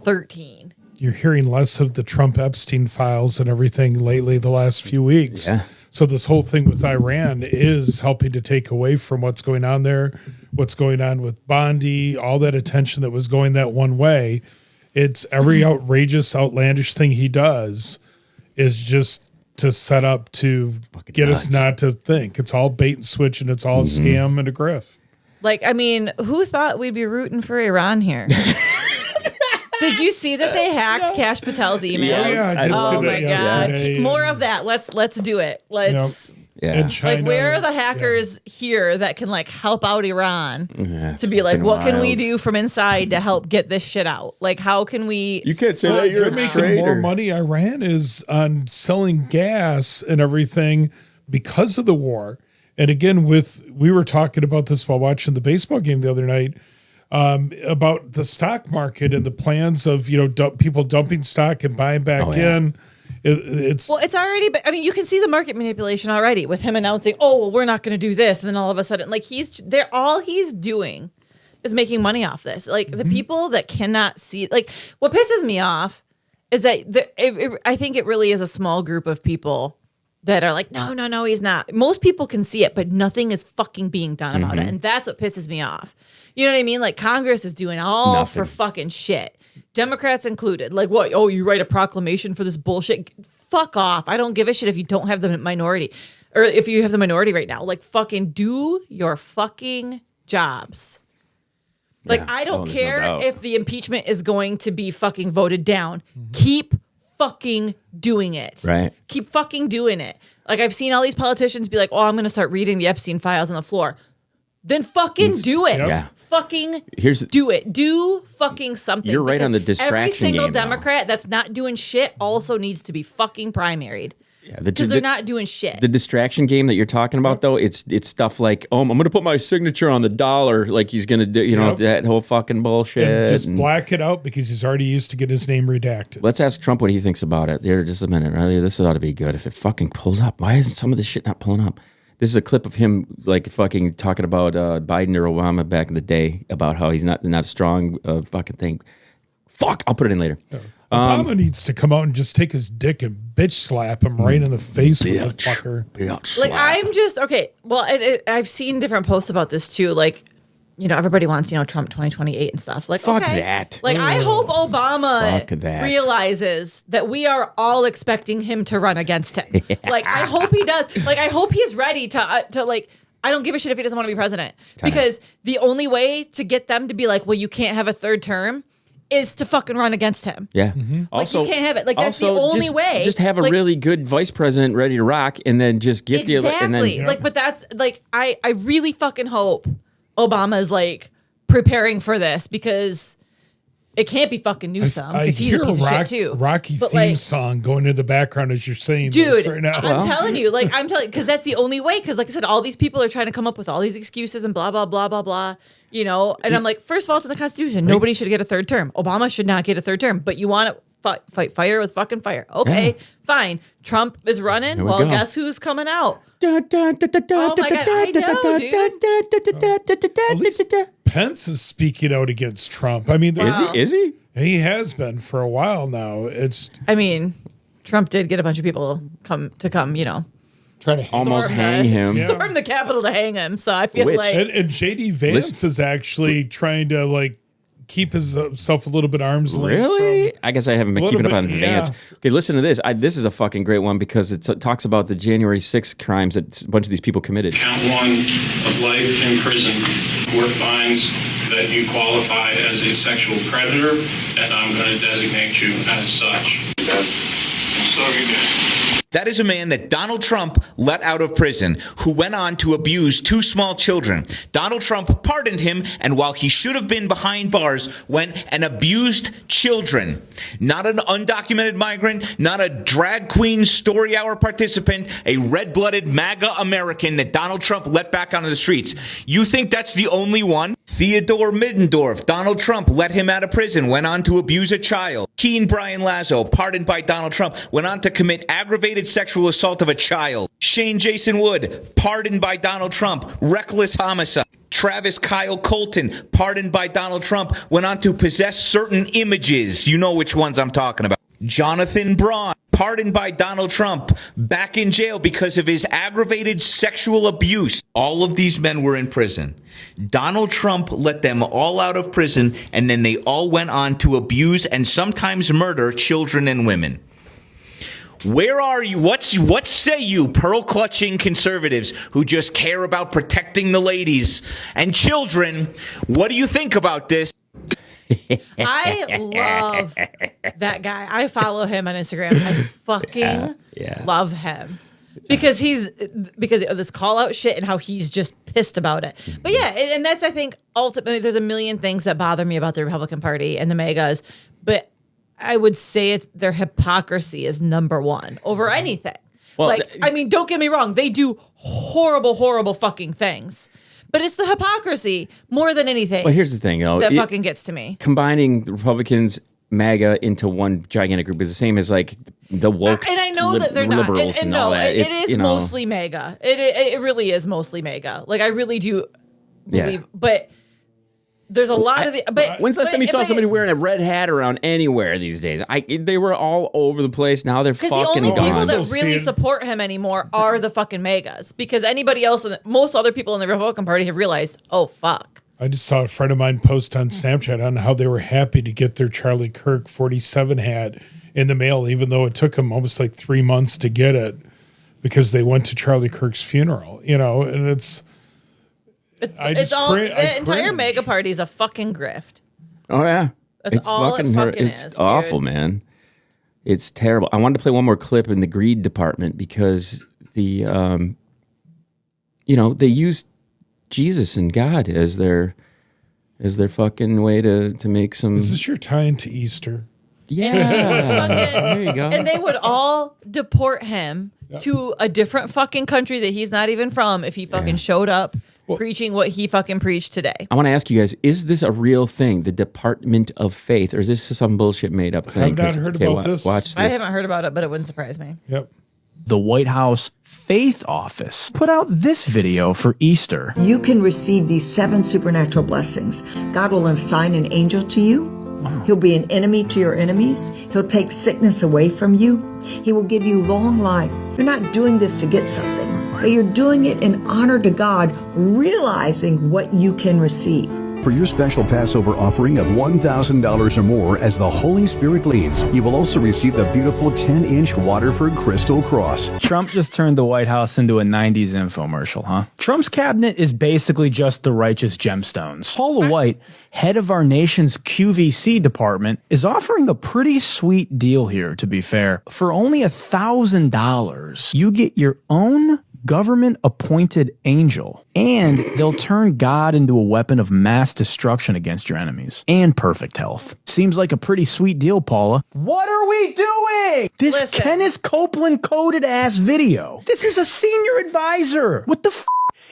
13. You're hearing less of the Trump Epstein files and everything lately the last few weeks. Yeah. So this whole thing with Iran is helping to take away from what's going on there, what's going on with Bondi, all that attention that was going that one way. It's every outrageous, outlandish thing he does is just to set up to get us not to think. It's all bait and switch, and it's all a scam and a grift. Like, I mean, who thought we'd be rooting for Iran here? Did you see that they hacked Kash Patel's emails? Yeah, I did oh see my that god! yesterday. More of that. Let's do it. Let's. In China, Like, where are the hackers here that can like help out Iran to be like, fucking what can we wild. do from inside to help get this shit out? Like, how can we? You can't say that you're They're a making traitor. more money. Iran is on selling gas and everything because of the war. And again, we were talking about this while watching the baseball game the other night, about the stock market and the plans of people dumping stock and buying back in. It's already. I mean, you can see the market manipulation already with him announcing, "Oh, well, we're not going to do this," and then all of a sudden, like all he's doing is making money off this. Like the people that cannot see, like what pisses me off is that I think it really is a small group of people that are like, no, he's not. Most people can see it, but nothing is fucking being done about it, and that's what pisses me off. You know what I mean? Like Congress is doing all for fucking shit. Democrats included. Like, what? Oh, you write a proclamation for this bullshit? Fuck off. I don't give a shit if you don't have the minority or if you have the minority right now. Like, fucking do your fucking jobs. Like, I don't care if the impeachment is going to be fucking voted down. Keep fucking doing it. Right. Keep fucking doing it. Like, I've seen all these politicians be like, oh, I'm going to start reading the Epstein files on the floor. Then fucking do it. Yeah. Fucking Here's- do it. Do fucking something. You're right Because on the distraction every single game, though. Democrat that's not doing shit also needs to be fucking primaried. Yeah, Because they're not doing shit. The distraction game that you're talking about, though, it's stuff like, I'm going to put my signature on the dollar, like he's going to do, that whole fucking bullshit. and just black it out because he's already used to get his name redacted. Let's ask Trump what he thinks about it. There, just a minute, right? This ought to be good. If it fucking pulls up, why isn't some of this shit not pulling up? This is a clip of him like fucking talking about Biden or Obama back in the day about how he's not a strong fucking thing. Fuck, I'll put it in later. Obama needs to come out and just take his dick and bitch slap him right in the face with the fucker. Like, I'm just, okay, well, I've seen different posts about this too. Like, everybody wants, Trump 2028 and stuff. Like, Fuck okay. that. Like, I hope Obama Fuck that. realizes that we are all expecting him to run against him. Like, I hope he does. Like, I hope he's ready to like, I don't give a shit if he doesn't want to be president. Because the only way to get them to be like, well, you can't have a third term is to fucking run against him. Yeah. Like, Also, you can't have it. Like, that's the only way. Just have a Like, really good vice president ready to rock, and then just get exactly. and then Like, but that's like, I really fucking hope Obama's like preparing for this because it can't be fucking Newsom I because he's hear a piece of shit too. Rocky But, theme like, song going in the background as you're saying dude, this right now. I'm telling you, because that's the only way. Because like I said, all these people are trying to come up with all these excuses and blah blah blah blah blah. And I'm like, first of all, it's in the Constitution. Nobody should get a third term. Obama should not get a third term. But you want to fight fire with fucking fire? Okay, fine. Trump is running. we Well, go. guess who's coming out? Oh my God, I know, At least Pence is speaking out against Trump. I mean, Is he? he has been for a while now. It's I mean, Trump did get a bunch of people come, trying to Almost hang him. storm the Capitol to hang him. So I feel Which- like And JD Vance is actually trying to like keep himself a little bit arm's length. Really? I guess I haven't been Little keeping up on bit, Vance. yeah. Okay, listen to this. This is a fucking great one because it talks about the January 6th crimes that a bunch of these people committed. Count 1 of life in prison. Court finds that you qualify as a sexual predator, and I'm going to designate you as such. I'm sorry, man. That is a man that Donald Trump let out of prison who went on to abuse 2 small children. Donald Trump pardoned him, and while he should have been behind bars, went and abused children. Not an undocumented migrant, not a drag queen story hour participant, a red-blooded MAGA American that Donald Trump let back onto the streets. You think that's the only one? Theodore Middendorf, Donald Trump let him out of prison, went on to abuse a child. Keen Brian Lazo, pardoned by Donald Trump, went on to commit aggravated sexual assault of a child. Shane Jason Wood, pardoned by Donald Trump, reckless homicide. Travis Kyle Colton, pardoned by Donald Trump, went on to possess certain images. You know which ones I'm talking about. Jonathan Braun, pardoned by Donald Trump, back in jail because of his aggravated sexual abuse. All of these men were in prison. Donald Trump let them all out of prison, and then they all went on to abuse and sometimes murder children and women. Where are you? What say you, pearl-clutching conservatives who just care about protecting the ladies and children? What do you think about this? I love that guy. I follow him on Instagram. I fucking love him because because of this call out shit and how he's just pissed about it. But yeah, and that's, I think, ultimately there's a million things that bother me about the Republican Party and the MAGAs, but I would say their hypocrisy is number one over anything. Well, I mean, don't get me wrong. They do horrible, horrible fucking things. But it's the hypocrisy more than anything. But here's the thing, though. That fucking gets to me. Combining the Republicans, MAGA into one gigantic group is the same as like the woke and I know that they're not. And all no, that. it is mostly MAGA. It really is mostly MAGA. Like, I really do believe. But there's a lot of the. But when's the last time you saw somebody wearing a red hat around anywhere these days? They were all over the place. Now they're fucking gone. Because the only people that really support him anymore are the fucking MAGAs. Because anybody else, most other people in the Republican Party have realized, oh fuck. I just saw a friend of mine post on Snapchat on how they were happy to get their Charlie Kirk 47 hat in the mail, even though it took them almost like 3 months to get it because they went to Charlie Kirk's funeral. And it's. The entire MAGA party is a fucking grift. Oh yeah, it's all it fucking is. It's awful, man. It's terrible. I wanted to play one more clip in the greed department because the, they use Jesus and God as their fucking way to make some. Is this your tie into Easter? Yeah, there you go. And they would all deport him to a different fucking country that he's not even from if he fucking showed up. Preaching what he fucking preached today. I want to ask you guys, is this a real thing, the Department of Faith, or is this some bullshit made up thing? I've not heard about this. Watch this. I haven't heard about it, but it wouldn't surprise me. Yep. The White House Faith Office put out this video for Easter. You can receive these 7 supernatural blessings. God will assign an angel to you. He'll be an enemy to your enemies. He'll take sickness away from you. He will give you long life. You're not doing this to get something, but you're doing it in honor to God, realizing what you can receive. For your special Passover offering of $1,000 or more as the Holy Spirit leads, you will also receive the beautiful 10-inch Waterford Crystal Cross. Trump just turned the White House into a 90s infomercial, huh? Trump's cabinet is basically just the righteous gemstones. Paula White, head of our nation's QVC department, is offering a pretty sweet deal here, to be fair. For only $1,000, you get your own government-appointed angel, and they'll turn God into a weapon of mass destruction against your enemies, and perfect health. Seems like a pretty sweet deal, Paula. What are we doing? This Kenneth Copeland-coded ass video. This is a senior advisor. What the f***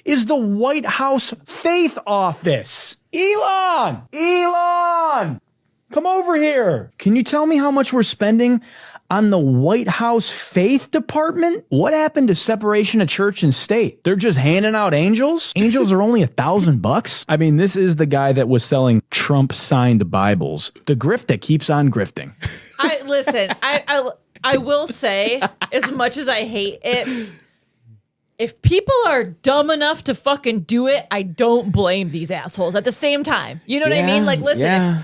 is the White House Faith Office? Elon! Come over here. Can you tell me how much we're spending on the White House Faith Department? What happened to separation of church and state? They're just handing out angels? Angels are only $1,000? I mean, this is the guy that was selling Trump-signed Bibles. The grift that keeps on grifting. I will say, as much as I hate it, if people are dumb enough to fucking do it, I don't blame these assholes at the same time. You know what I mean? Like, listen,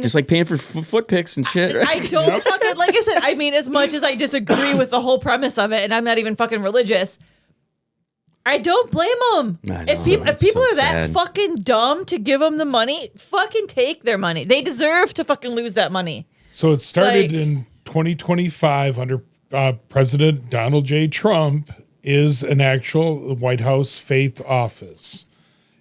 just like paying for foot picks and shit. Right? I don't fucking, like I said, I mean, as much as I disagree with the whole premise of it, and I'm not even fucking religious, I don't blame them. If people are that fucking dumb to give them the money, fucking take their money. They deserve to fucking lose that money. So it started in 2025 under President Donald J. Trump is an actual White House Faith Office.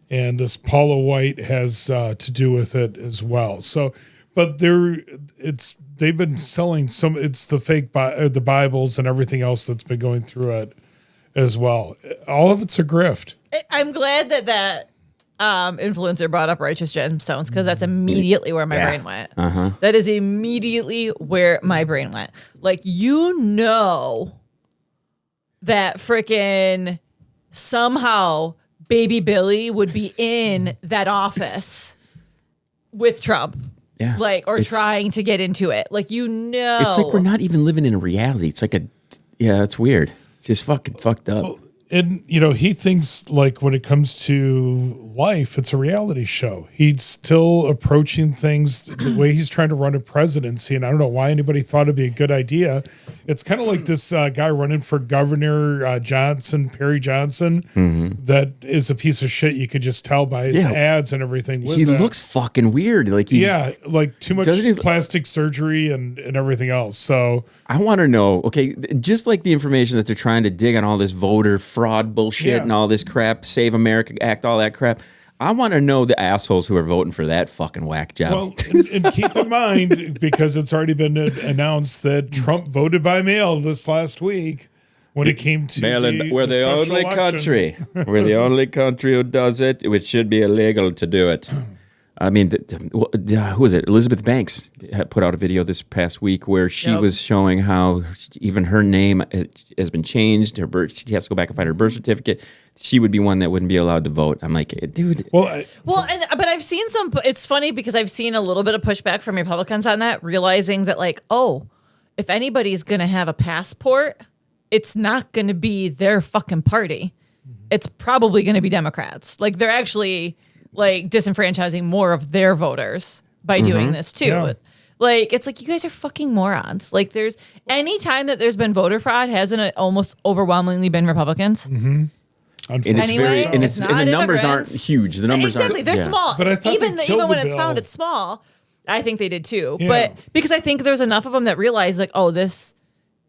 And this Paula White has to do with it as well. So, but they've been selling it's the fake the Bibles and everything else that's been going through it as well. All of it's a grift. I'm glad that influencer brought up righteous gemstones because that's immediately where my brain went. That is immediately where my brain went. Like, that freaking somehow Baby Billy would be in that office with Trump. Yeah. Like, or It's- trying to get into it. Like, you know. It's like we're not even living in a reality. It's like it's weird. It's just fucking fucked up. Well, and he thinks like when it comes to life, it's a reality show. He's still approaching things the way he's trying to run a presidency, and I don't know why anybody thought it'd be a good idea. It's kind of like this guy running for governor, Perry Johnson, that is a piece of shit. You could just tell by his ads and everything. He looks fucking weird. Like he's, like too much plastic surgery and everything else. So I want to know. Okay, just like the information that they're trying to dig on all this voter fraud bullshit and all this crap, Save America Act, all that crap. I want to know the assholes who are voting for that fucking whack job. Well, and keep in mind, because it's already been announced that Trump voted by mail this last week when it came to we're the only country. We're the only country who does it. It should be illegal to do it. I mean, who was it? Elizabeth Banks had put out a video this past week where she was showing how even her name has been changed. She has to go back and find her birth certificate. She would be one that wouldn't be allowed to vote. I'm like, dude. But I've seen some. It's funny because I've seen a little bit of pushback from Republicans on that, realizing that like, oh, if anybody's gonna have a passport, it's not gonna be their fucking party. It's probably gonna be Democrats. Like they're actually like disenfranchising more of their voters by doing this too. Yeah. Like, it's like, you guys are fucking morons. Like, there's any time that there's been voter fraud, hasn't it almost overwhelmingly been Republicans? Mm-hmm. And the numbers aren't huge. The numbers exactly, they're small. But I thought even when it's found, it's small. I think they did too. Yeah. But because I think there's enough of them that realize like, oh, this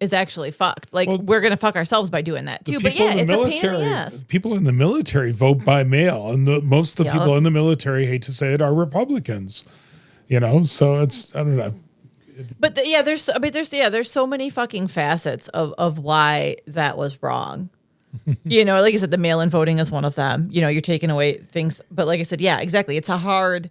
is actually fucked. Like we're gonna fuck ourselves by doing that too. But yeah, it's a pain in the ass. People in the military vote by mail, and most of the people in the military, hate to say it, are Republicans. So it's, I don't know. But there's so many fucking facets of why that was wrong. Like I said, the mail-in voting is one of them. You're taking away things. But like I said, yeah, exactly. It's a hard.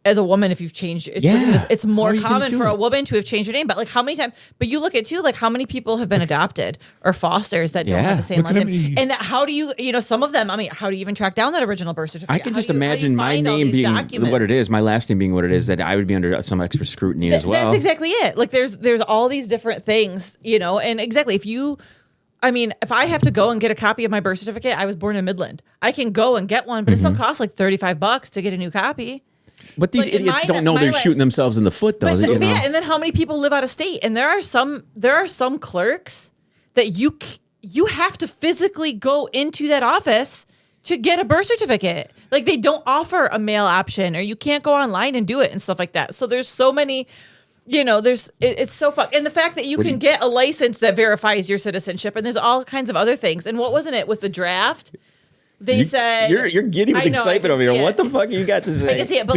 As a woman, if you've changed, it's more common for a woman to have changed her name. But like how many times? But you look at too, like how many people have been adopted or fosters that don't have the same last name, and that how do you, some of them. I mean, how do you even track down that original birth certificate? I can just imagine my name being what it is, my last name being what it is, that I would be under some extra scrutiny as well. That's exactly it. Like there's all these different things, and exactly if I have to go and get a copy of my birth certificate, I was born in Midland. I can go and get one, but it still costs like $35 to get a new copy. But these idiots don't know they're shooting themselves in the foot, though. Yeah, and then how many people live out of state? And there are some clerks that you have to physically go into that office to get a birth certificate. Like they don't offer a mail option, or you can't go online and do it and stuff like that. So there's so many. It's so fucked. And the fact that you can get a license that verifies your citizenship, and there's all kinds of other things. And what wasn't it with the draft? They said you're giddy with excitement over here. What the fuck you got to say? I can see it, but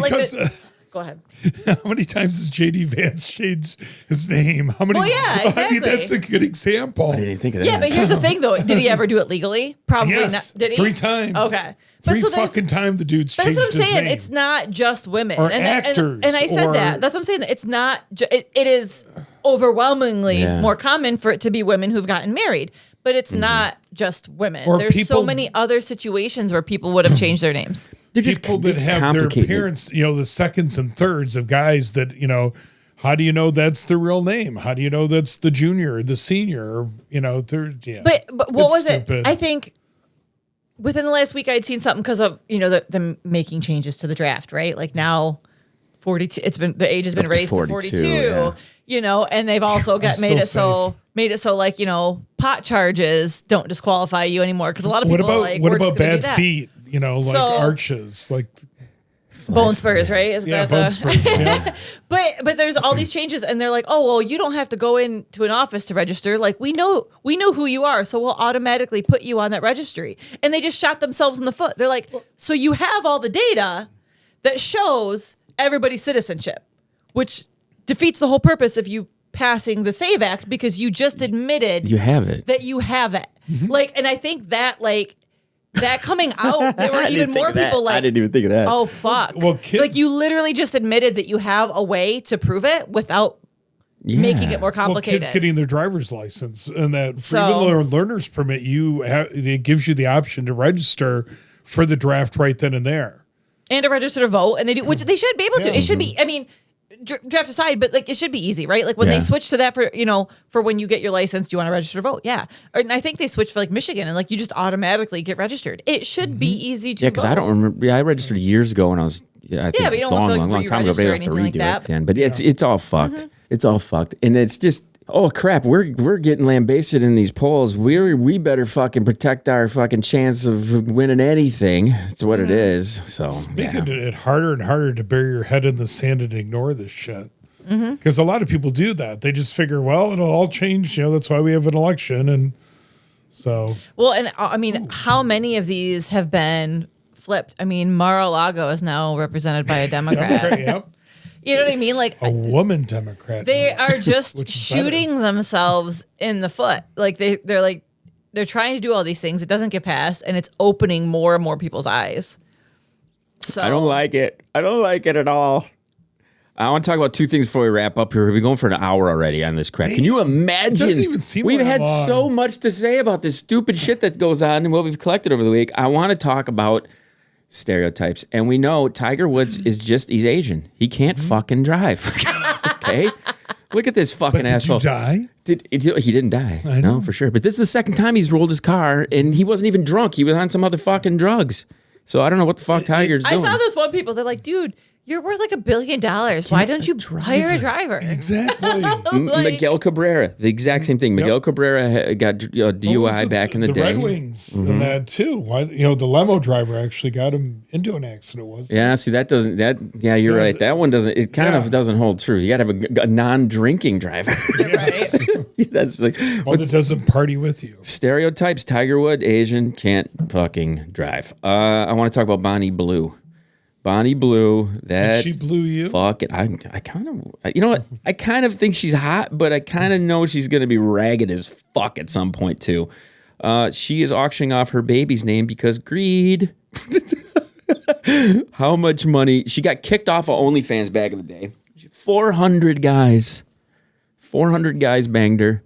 go ahead. How many times has JD Vance changed his name? How many? Well, yeah, exactly. I mean, that's a good example. I didn't think of that. Yeah, but here's the thing, though. Did he ever do it legally? Probably not. Did he? 3 times. Okay. Three fucking times the dude's changed his name. That's what I'm saying. It's not just women. Or actors. And I said that. That's what I'm saying. It's not. It is overwhelmingly more common for it to be women who've gotten married. But it's not just women. There's so many other situations where people would have changed their names. They're just people that have their parents, the seconds and thirds of guys that, how do you know that's the real name? How do you know that's the junior or the senior? But what was it? I think within the last week I had seen something because of, them making changes to the draft, right? Like now 42, the age has been raised to 42, and they've also made it so like, pot charges don't disqualify you anymore. Because a lot of people what about bad feet? Arches, like bone spurs, right? Bone spurs. Yeah. But there's all these changes, and they're like, oh well, you don't have to go into an office to register. Like we know who you are, so we'll automatically put you on that registry. And they just shot themselves in the foot. They're like, so you have all the data that shows everybody's citizenship, which defeats the whole purpose of you passing the SAVE Act, because you just admitted you have it. That you have it. Like, and I think that that coming out, there were even more people like, I didn't even think of that. Oh fuck! Well, kids, like you literally just admitted that you have a way to prove it without making it more complicated. Well, kids getting their driver's license and that free learner's permit, it gives you the option to register for the draft right then and there, and to register to vote, and they do, which they should be able to. It should be. I mean, draft aside, but like it should be easy, right? Like when they switch to that for when you get your license, do you want to register to vote? Yeah. And I think they switched for like Michigan and like you just automatically get registered. It should be easy to vote. because I don't remember. Yeah, I registered years ago when I was. I think but you don't have to long time ago. But you have to redo like that. it then. But it's all fucked. It's all fucked, and it's just. Oh crap! We're getting lambasted in these polls. We better fucking protect our fucking chance of winning anything. That's what it is. So it's making it harder and harder to bury your head in the sand and ignore this shit. Because a lot of people do that. They just figure, well, it'll all change. That's why we have an election, and so. Well, and I mean, how many of these have been flipped? I mean, Mar-a-Lago is now represented by a Democrat. Yep. You know what I mean? Like a woman Democrat. They are just shooting themselves in the foot. Like they're trying to do all these things. It doesn't get passed, and it's opening more and more people's eyes. So I don't like it. I don't like it at all. I want to talk about two things before we wrap up here. We've been going for an hour already on this crap. Can you imagine? It doesn't even seem we've like had long. so much to say about this stupid shit that goes on and what we've collected over the week. I want to talk about stereotypes. And we know Tiger Woods he's Asian. He can't fucking drive. Okay? Look at this fucking asshole. Did he die? He didn't die. I know. No, for sure. But this is the second time he's rolled his car and he wasn't even drunk. He was on some other fucking drugs. So I don't know what the fuck Tiger's doing. I saw this one people, they're like, dude, you're worth like $1 billion. Why don't you hire a driver? Exactly. Miguel Cabrera, the exact same thing. Miguel Cabrera got DUI back in the day. The Red Wings and that too. Why, the limo driver actually got him into an accident. Wasn't Yeah, see yeah, you're right. That one doesn't. It kind of doesn't hold true. You got to have a non-drinking driver. Yes. That's like one that doesn't party with you. Stereotypes. Tiger Woods, Asian, can't fucking drive. I want to talk about Bonnie Blue. Bonnie Blue, that she blew you. Fuck it. I kind of, you know what? I kind of think she's hot, but I kind of know she's going to be ragged as fuck at some point too. She is auctioning off her baby's name because greed. How much money? She got kicked off of OnlyFans back in the day. 400 guys banged her,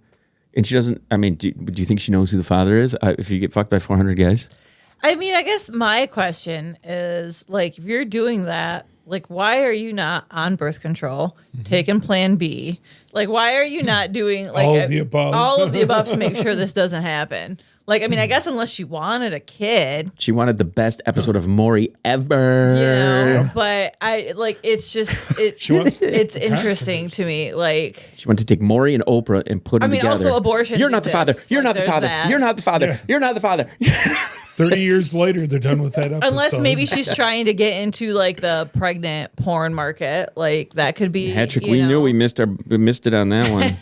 and she doesn't. I mean, do you think she knows who the father is? If you get fucked by 400 guys. I mean, I guess my question is, like, if you're doing that, like, why are you not on birth control, taking Plan B? Like, why are you not doing, like, all of the above to make sure this doesn't happen? Like, I mean, I guess unless she wanted a kid. She wanted the best episode of Maury ever. But it's just, it's interesting to me. Like, she wanted to take Maury and Oprah and put them together. Also abortion. You're not the father. You're not the father. You're not the father. Yeah. You're not the father. 30 years later, they're done with that episode. Unless maybe she's trying to get into like the pregnant porn market, like that could be. Hattrick, we knew we missed it on that one.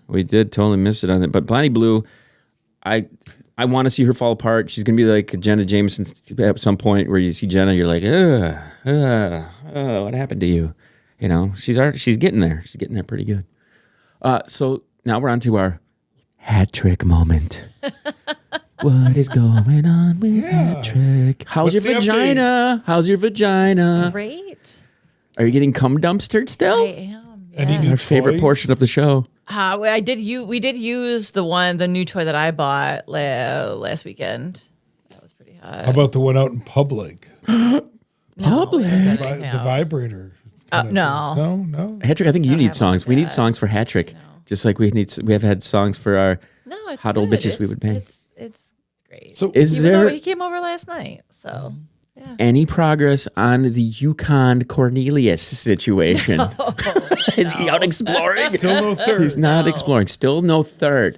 We did totally miss it on it. But Bonnie Blue, I want to see her fall apart. She's gonna be like Jenna Jameson at some point where you see Jenna, you're like, what happened to you? She's getting there. She's getting there pretty good. So now we're on to our hat trick moment. What is going on with Hattrick? How's your vagina? How's your vagina? Great. Are you getting cum dumpstered still? I am. That's our favorite portion of the show. We did use the new toy that I bought last weekend. That was pretty hot. How about the one out in public? The vibrator. No. Hattrick, I think you need songs. We need songs for Hattrick. No. Just like we have had songs for our hot old bitches we would bang. It's great. So he came over last night. So any progress on the Yukon Cornelius situation? Is he out exploring? Still no third. He's not exploring. Still no third.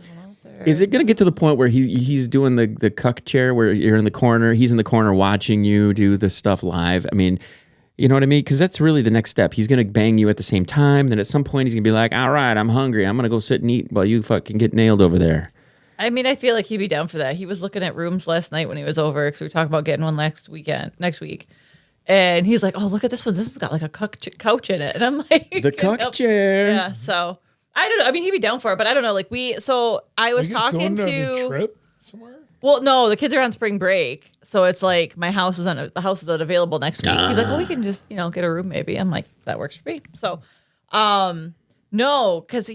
Is it going to get to the point where he's doing the cuck chair where you're in the corner, he's in the corner watching you do the stuff live? I mean, you know what I mean? Because that's really the next step. He's going to bang you at the same time. Then at some point he's going to be like, all right, I'm hungry. I'm going to go sit and eat while you fucking get nailed over there. I mean, I feel like he'd be down for that. He was looking at rooms last night when he was over because we were talking about getting one next week. And he's like, oh, look at this one. This one's got like a couch in it. And I'm like, the cuck chair. Yeah. So I don't know. I mean, he'd be down for it, but I don't know. Like I was talking to on a trip somewhere. Well, no, the kids are on spring break. So it's like the house is unavailable next week. He's like, well, we can just, get a room maybe. I'm like, that works for me. So, no, because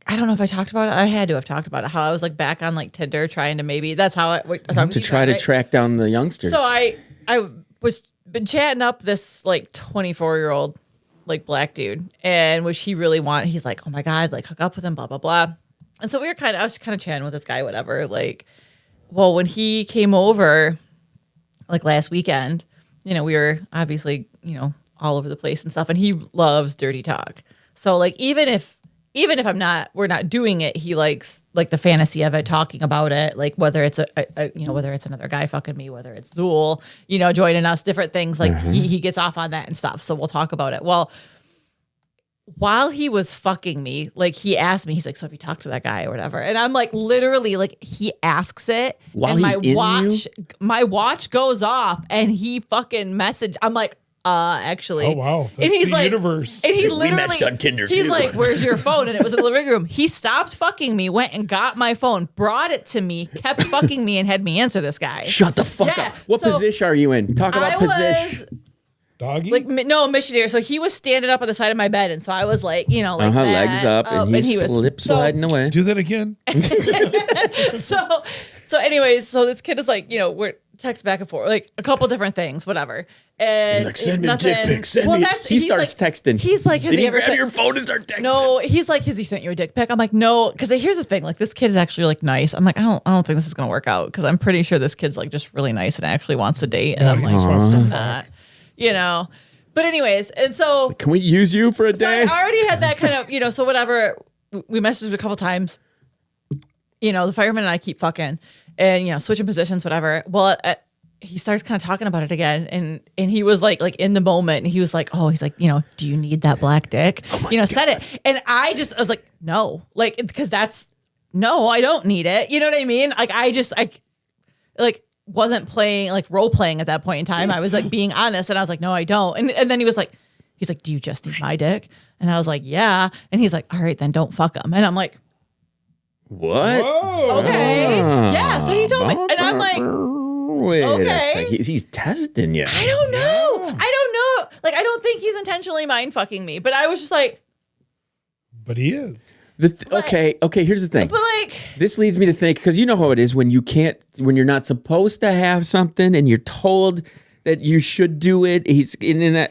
I don't know if I talked about it. I had to have talked about it. How I was like back on like Tinder trying to maybe that's how I talked to try to track down the youngsters. So I was been chatting up this like 24-year-old like black dude, and which he really want. He's like, oh my God, like hook up with him, blah blah blah. And so I was kind of chatting with this guy, whatever. Like, well, when he came over, like last weekend, we were obviously all over the place and stuff, and he loves dirty talk. So like even if we're not doing it, he likes like the fantasy of it, talking about it, like whether it's whether it's another guy fucking me, whether it's Zool, joining us, different things. Like he gets off on that and stuff. So we'll talk about it. Well, while he was fucking me, like he asked me, he's like, so have you talked to that guy or whatever? And I'm like, literally, like he asks it, while and he's my watch goes off, and he fucking messaged. I'm like, actually. Oh wow, that's and he's the like, universe. And he we literally, matched on Tinder he's too. like, where's your phone? And it was in the living room. He stopped fucking me, went and got my phone, brought it to me, kept fucking me, and had me answer this guy. Shut the fuck Yeah, up. What so position are you in? Talk about position. Doggy? Like no, missionary. So he was standing up on the side of my bed, and so I was like, like that, legs up, and he was slip sliding away. Do that again. So anyways, so this kid is like, we're text back and forth, like a couple different things, whatever. And He's like, send me dick pics. He starts texting. He's like, has Did he he ever grab your phone and start texting? No, he's like, has he sent you a dick pic? I'm like, no, because here's the thing, like this kid is actually like nice. I'm like, I don't think this is gonna work out, because I'm pretty sure this kid's like just really nice and actually wants to date, and I'm like, wants to not, But anyways, and so Can we use you for a so I day? already had that kind of, so whatever. We messaged a couple times. The fireman and I keep fucking and, switching positions, whatever. Well, he starts kind of talking about it again. And he was like in the moment, and he was like, oh, he's like, do you need that black dick? Said it. And I was like, no, like, because no, I don't need it. You know what I mean? Like, I wasn't playing, like role playing at that point in time. I was like being honest, and I was like, no, I don't. And then he's like, do you just need my dick? And I was like, yeah. And he's like, all right, then don't fuck him. And I'm like, What? Whoa. okay. Yeah. So he told me, and I'm like, wait okay. a second. He's testing you. I don't know. Like, I don't think he's intentionally mind fucking me, but I was just like, But he is. Okay, here's the thing. but like, This leads me to think, because you know how it is when you're not supposed to have something and you're told that you should do it.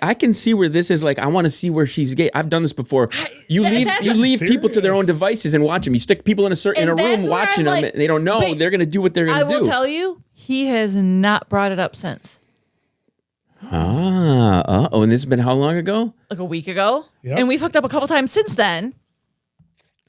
I can see where this is like, I want to see where she's gay. I've done this before. You leave people to their own devices and watch them. You stick people in a room watching them, and they don't know they're going to do what they're going to do. I will tell you, he has not brought it up since. And this has been how long ago? Like a week ago. Yep. And we fucked up a couple times since then.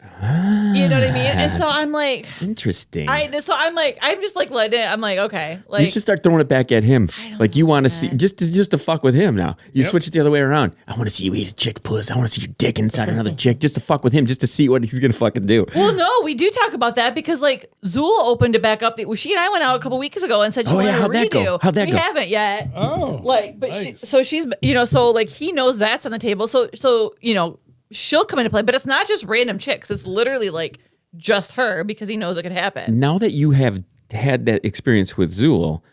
You know what I mean? And so I'm like, Interesting. I'm just like letting it. I'm like, okay, You like should start throwing it back at him. Like you want to see just to fuck with him now. You switch it the other way around. I want to see you eat a chick puss. I want to see your dick inside another chick just to fuck with him, just to see what he's gonna fucking do. Well, no, we do talk about that because like Zool opened it back up. She and I went out a couple weeks ago and said she wanted to how'd that redo. go? How'd that we go? haven't yet. Oh. Like, but nice. she's so like he knows that's on the table. So she'll come into play, but it's not just random chicks. It's literally like just her because he knows it could happen. Now that you have had that experience with Zool,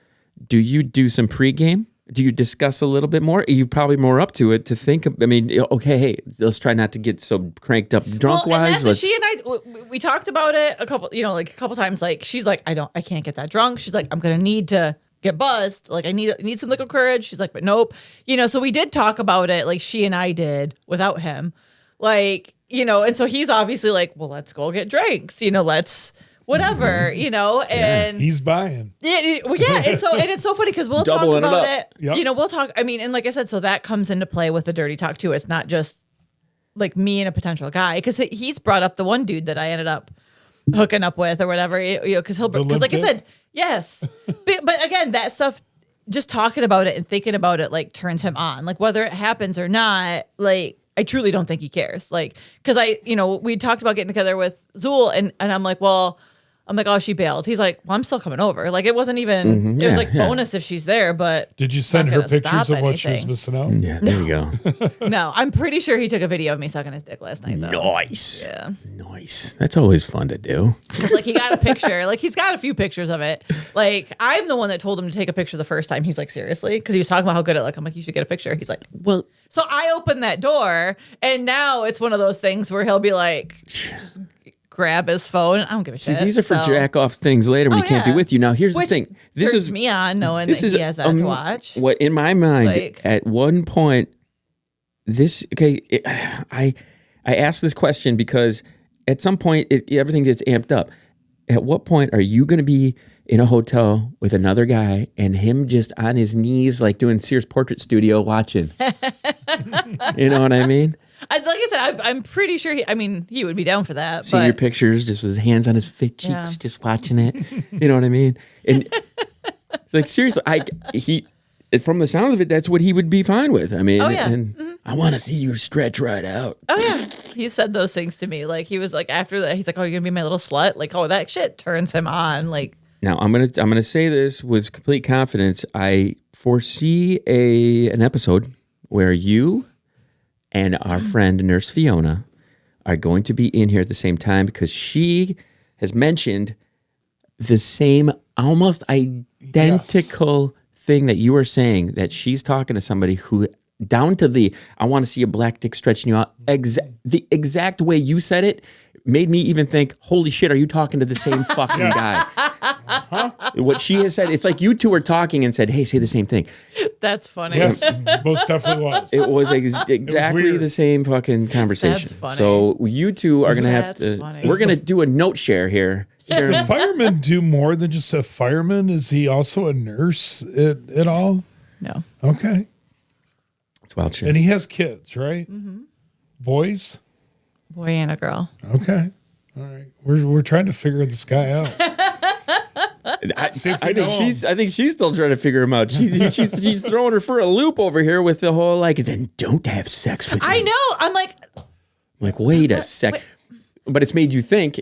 do you do some pregame? Do you discuss a little bit more? Are you probably more up to it to think? I mean, okay, hey, let's try not to get so cranked up drunk wise. She and I we talked about it a couple times. Like she's like, I can't get that drunk. She's like, I'm gonna need to get buzzed. Like I need some liquid courage. She's like, but nope. So we did talk about it. Like she and I did without him. Like, and so he's obviously like, well, let's go get drinks, let's whatever, and He's buying. yeah. And it's so funny because we'll Doubling talk it about up. it. Yep. We'll talk. I mean, and like I said, so that comes into play with the dirty talk too. It's not just like me and a potential guy, because he's brought up the one dude that I ended up hooking up with or whatever, because like I said, yes. but again, that stuff, just talking about it and thinking about it, like turns him on, like whether it happens or not, like, I truly don't think he cares. Like, because we talked about getting together with Zool, and I'm like, well, oh, she bailed. He's like, well, I'm still coming over. Like, it wasn't even, it was like bonus if she's there, but. Did you send her pictures stop of what she was anything. missing out? Yeah, there you go. No, I'm pretty sure he took a video of me sucking his dick last night, though. Nice. Yeah. Nice. That's always fun to do. Because, like, he got a picture. Like, he's got a few pictures of it. Like, I'm the one that told him to take a picture the first time. He's like, seriously? Because he was talking about how good it looked. I'm like, you should get a picture. He's like, well. So I opened that door, and now it's one of those things where he'll be like, just grab his phone. I don't give a See, shit. these are for so. jack off things later when Oh, he can't be yeah. with you. Now, here's Which the thing. This turns is me on knowing that he has that to watch. What in my mind Like- at one point, I asked this question because at some point everything gets amped up. At what point are you going to be in a hotel with another guy and him just on his knees, like doing Sears Portrait Studio watching? You know what I mean? Like I said, I'm pretty sure he would be down for that. See but your pictures just with his hands on his fit cheeks, Yeah. just watching it. You know what I mean? And like seriously, from the sounds of it, that's what he would be fine with. I mean, Oh, yeah. and I want to see you stretch right out. Oh yeah, he said those things to me. Like he was like after that, he's like, "Oh, you're gonna be my little slut." Like, oh, that shit turns him on. Like, Now I'm gonna say this with complete confidence. I foresee an episode where you and our friend Nurse Fiona are going to be in here at the same time because she has mentioned the same, almost identical thing that you were saying, that she's talking to somebody who, down to the, I want to see a black dick stretching you out, the exact way you said it made me even think, holy shit, are you talking to the same fucking guy? What she has said, it's like you two were talking and said, hey, say the same thing. that's funny. Yes, most definitely was. It was exactly weird. the same fucking conversation. That's funny. So you two are going to have That's to, funny. we're going to do a note share here. Does the fireman do more than just a fireman? Is he also a nurse at all? No. Okay. It's wild shit. And he has kids, right? Mm-hmm. Boys? Boy and a girl. Okay. All right. We're trying to figure this guy out. I we think know she's still trying to figure him out. She's throwing her for a loop over here with the whole like, then don't have sex with him. I know. I'm like, Like, wait a sec. But it's made you think.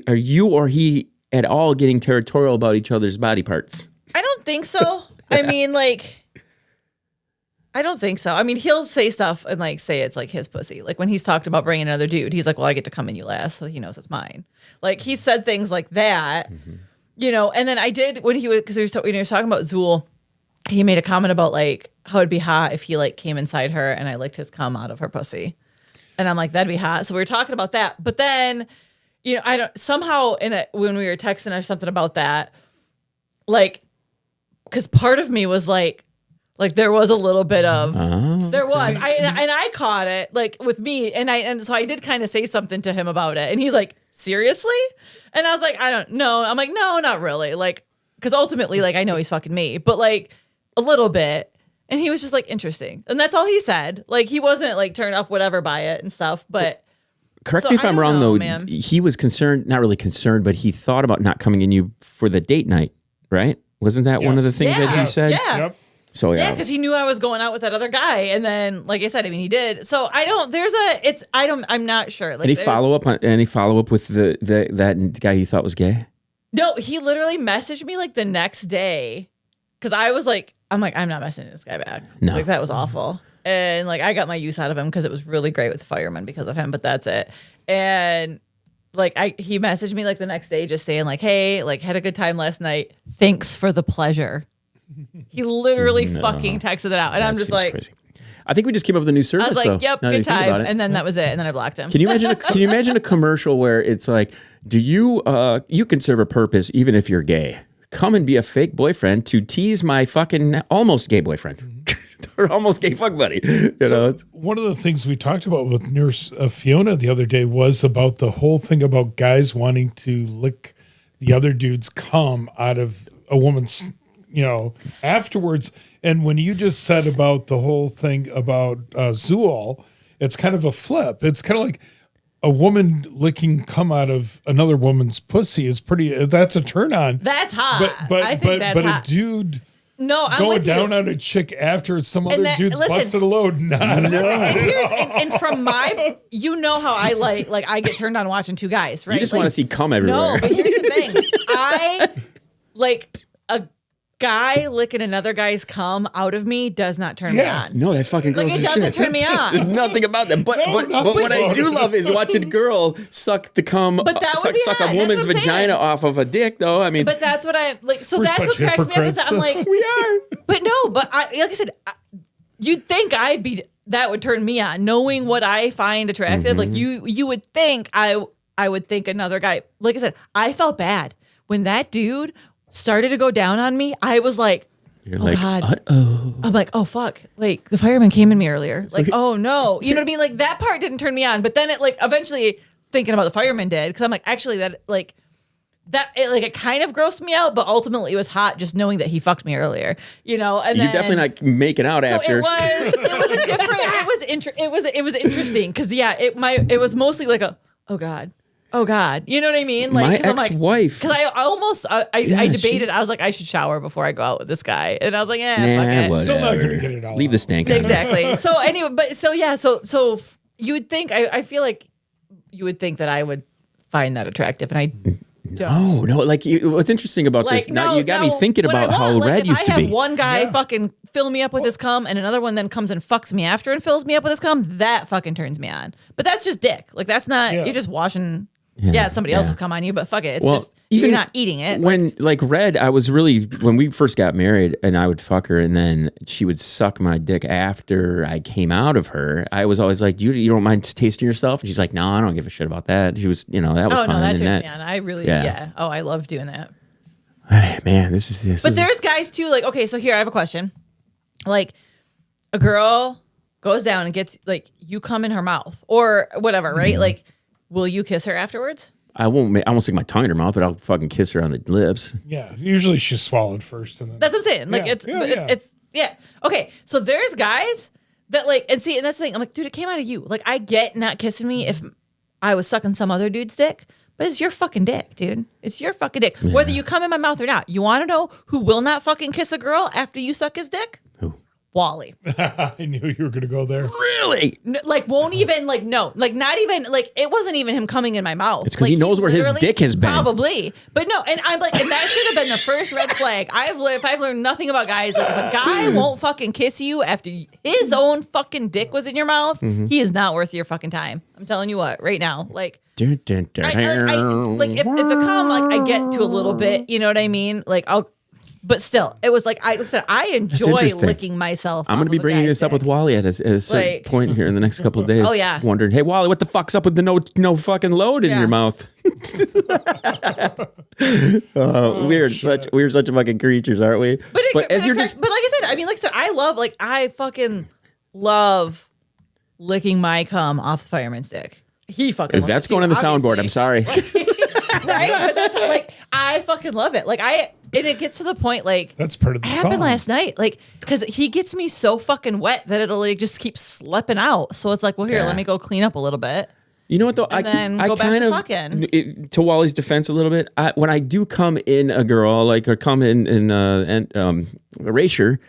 Are you or he at all getting territorial about each other's body parts? I don't think so. I mean, like, I don't think so. I mean, he'll say stuff and like say it's like his pussy. Like when he's talked about bringing another dude, he's like, well, I get to come in you last, so he knows it's mine. Like he said things like that, you know. And then I did when he was, because when he was talking about Zool, he made a comment about like how it'd be hot if he like came inside her and I licked his cum out of her pussy. And I'm like, that'd be hot. So we were talking about that. But then, you know, I don't somehow when we were texting or something about that, like, because part of me was like there was a little bit of there was. I caught it like with me and so I did kind of say something to him about it. And he's like, seriously? And I was like, I don't know. I'm like, no, not really. Like, because ultimately, like, I know he's fucking me, but like a little bit. And he was just like, interesting. And that's all he said. Like, he wasn't like turned off whatever by it and stuff. But correct so me if I I'm don't wrong, know, though. man. He was concerned, not really concerned, but he thought about not coming in you for the date night, right? Wasn't that one of the things that he said? Yeah. Yep. So Yeah, because he knew I was going out with that other guy, and then, like I said, I mean, he did. So I'm not sure. Like, Any follow up with that guy you thought was gay? No, he literally messaged me like the next day, because I'm not messaging this guy back. No. Like that was awful, and like I got my use out of him because it was really great with the fireman because of him. But that's it. And like he messaged me like the next day, just saying like, hey, like had a good time last night. Thanks for the pleasure. He literally fucking texted it out, and I'm just seems like, crazy. I think we just came up with a new service. I was like, though, yep, now that good you think about time, it. and then that was it, and then I blocked him. Can you imagine a commercial where it's like, do you you can serve a purpose even if you're gay? Come and be a fake boyfriend to tease my fucking almost gay boyfriend or almost gay fuck buddy. You know, it's, One of the things we talked about with Nurse Fiona the other day was about the whole thing about guys wanting to lick the other dude's cum out of a woman's, you know, afterwards. And when you just said about the whole thing about Zool, it's kind of a flip. It's kind of like a woman licking cum out of another woman's pussy is that's a turn on. That's hot. But I think that's hot. a dude No, I'm going with down you. on a chick after some And other dude's listen, busted a load. And from my, you know how I like I get turned on watching two guys, right? you just Like, want to see cum everywhere. No, but here's the thing. I like a guy licking another guy's cum out of me does not turn me on. No, that's fucking gross Like, it as doesn't shit. turn me on. There's nothing about that. But what I do love is watching a girl suck the cum, But that would be suck hot. a That's woman's what I'm saying. vagina off of a dick, though. I mean, But that's what I like. So We're that's such what cracks me up. Is hypocrites. that I'm like, we are. but no, but like I said, you'd think that would turn me on, knowing what I find attractive. Like you would think I would think another guy. Like I said, I felt bad when that dude started to go down on me. I was like, You're oh like, God. uh-oh. I'm like, oh fuck. Like the fireman came in me earlier. Like, oh no. You know what I mean? Like that part didn't turn me on. But then it like eventually thinking about the fireman did, because I'm like, actually it kind of grossed me out, but ultimately it was hot just knowing that he fucked me earlier, you know. And You're then, definitely not making out so after. it was a different. It was interesting because it was mostly like oh god. You know what I mean? Like, My I'm like, ex-wife. because I almost I debated. I was like, I should shower before I go out with this guy, and I was like, fuck it. Whatever. Still not gonna get it all. Leave the stank out. Exactly. So anyway, but so you would think I feel like you would think that I would find that attractive, and I don't. No. Like, what's interesting about this? Now you got me thinking what I about how want, like, red if used to I be. have one guy fucking fill me up with his cum, and another one then comes and fucks me after and fills me up with his cum, that fucking turns me on. But that's just dick. Like that's not. You're just washing. Yeah, somebody else has come on you, but fuck it. It's just you're not eating it. When like Red, I was really when we first got married, and I would fuck her, and then she would suck my dick after I came out of her. I was always like, "You don't mind tasting yourself?" And she's like, "No, I don't give a shit about that." She was, that was fine. No, that turns and me on. I really, Oh, I love doing that. Man, this is. But there's guys too. Like, okay, so here I have a question. Like, a girl goes down and gets like you come in her mouth or whatever, right? Like. Will you kiss her afterwards? I won't stick my tongue in her mouth, but I'll fucking kiss her on the lips. Yeah, usually she's swallowed first, and then that's what I'm saying. Like Yeah. it's okay. So there's guys that like and that's the thing. I'm like, dude, it came out of you. Like I get not kissing me if I was sucking some other dude's dick, but it's your fucking dick, dude. It's your fucking dick. Yeah. Whether you come in my mouth or not. You want to know who will not fucking kiss a girl after you suck his dick? Who? Wally. I knew you were going to go there. Really? Like, won't even, like, no. Like, not even, like, it wasn't even him coming in my mouth. It's because like, he knows where his dick has been. Probably. But no, and I'm like, and that should have been the first red flag. If I've learned nothing about guys, like, if a guy won't fucking kiss you after his own fucking dick was in your mouth, he is not worth your fucking time. I'm telling you what, right now. Like, like if the cum, like, I get to a little bit, you know what I mean? Like, but still, it was like I enjoy licking myself. I'm going to be bringing this up with Wally at a certain point here in the next couple of days. Oh yeah, wondering, hey Wally, what the fuck's up with the no fucking load in your mouth? We're such fucking creatures, aren't we? But like I said, I fucking love licking my cum off the fireman's dick. He fucking. That's going on the soundboard. I'm sorry. Right, but that's like I fucking love it. And it gets to the point like that's part of the song. Happened last night, like because he gets me so fucking wet that it'll like just keep slipping out. So it's like, well, here, let me go clean up a little bit. You know what though? And then go back to fucking. To Wally's defense, a little bit. When I do come in a girl, like or come in erasure,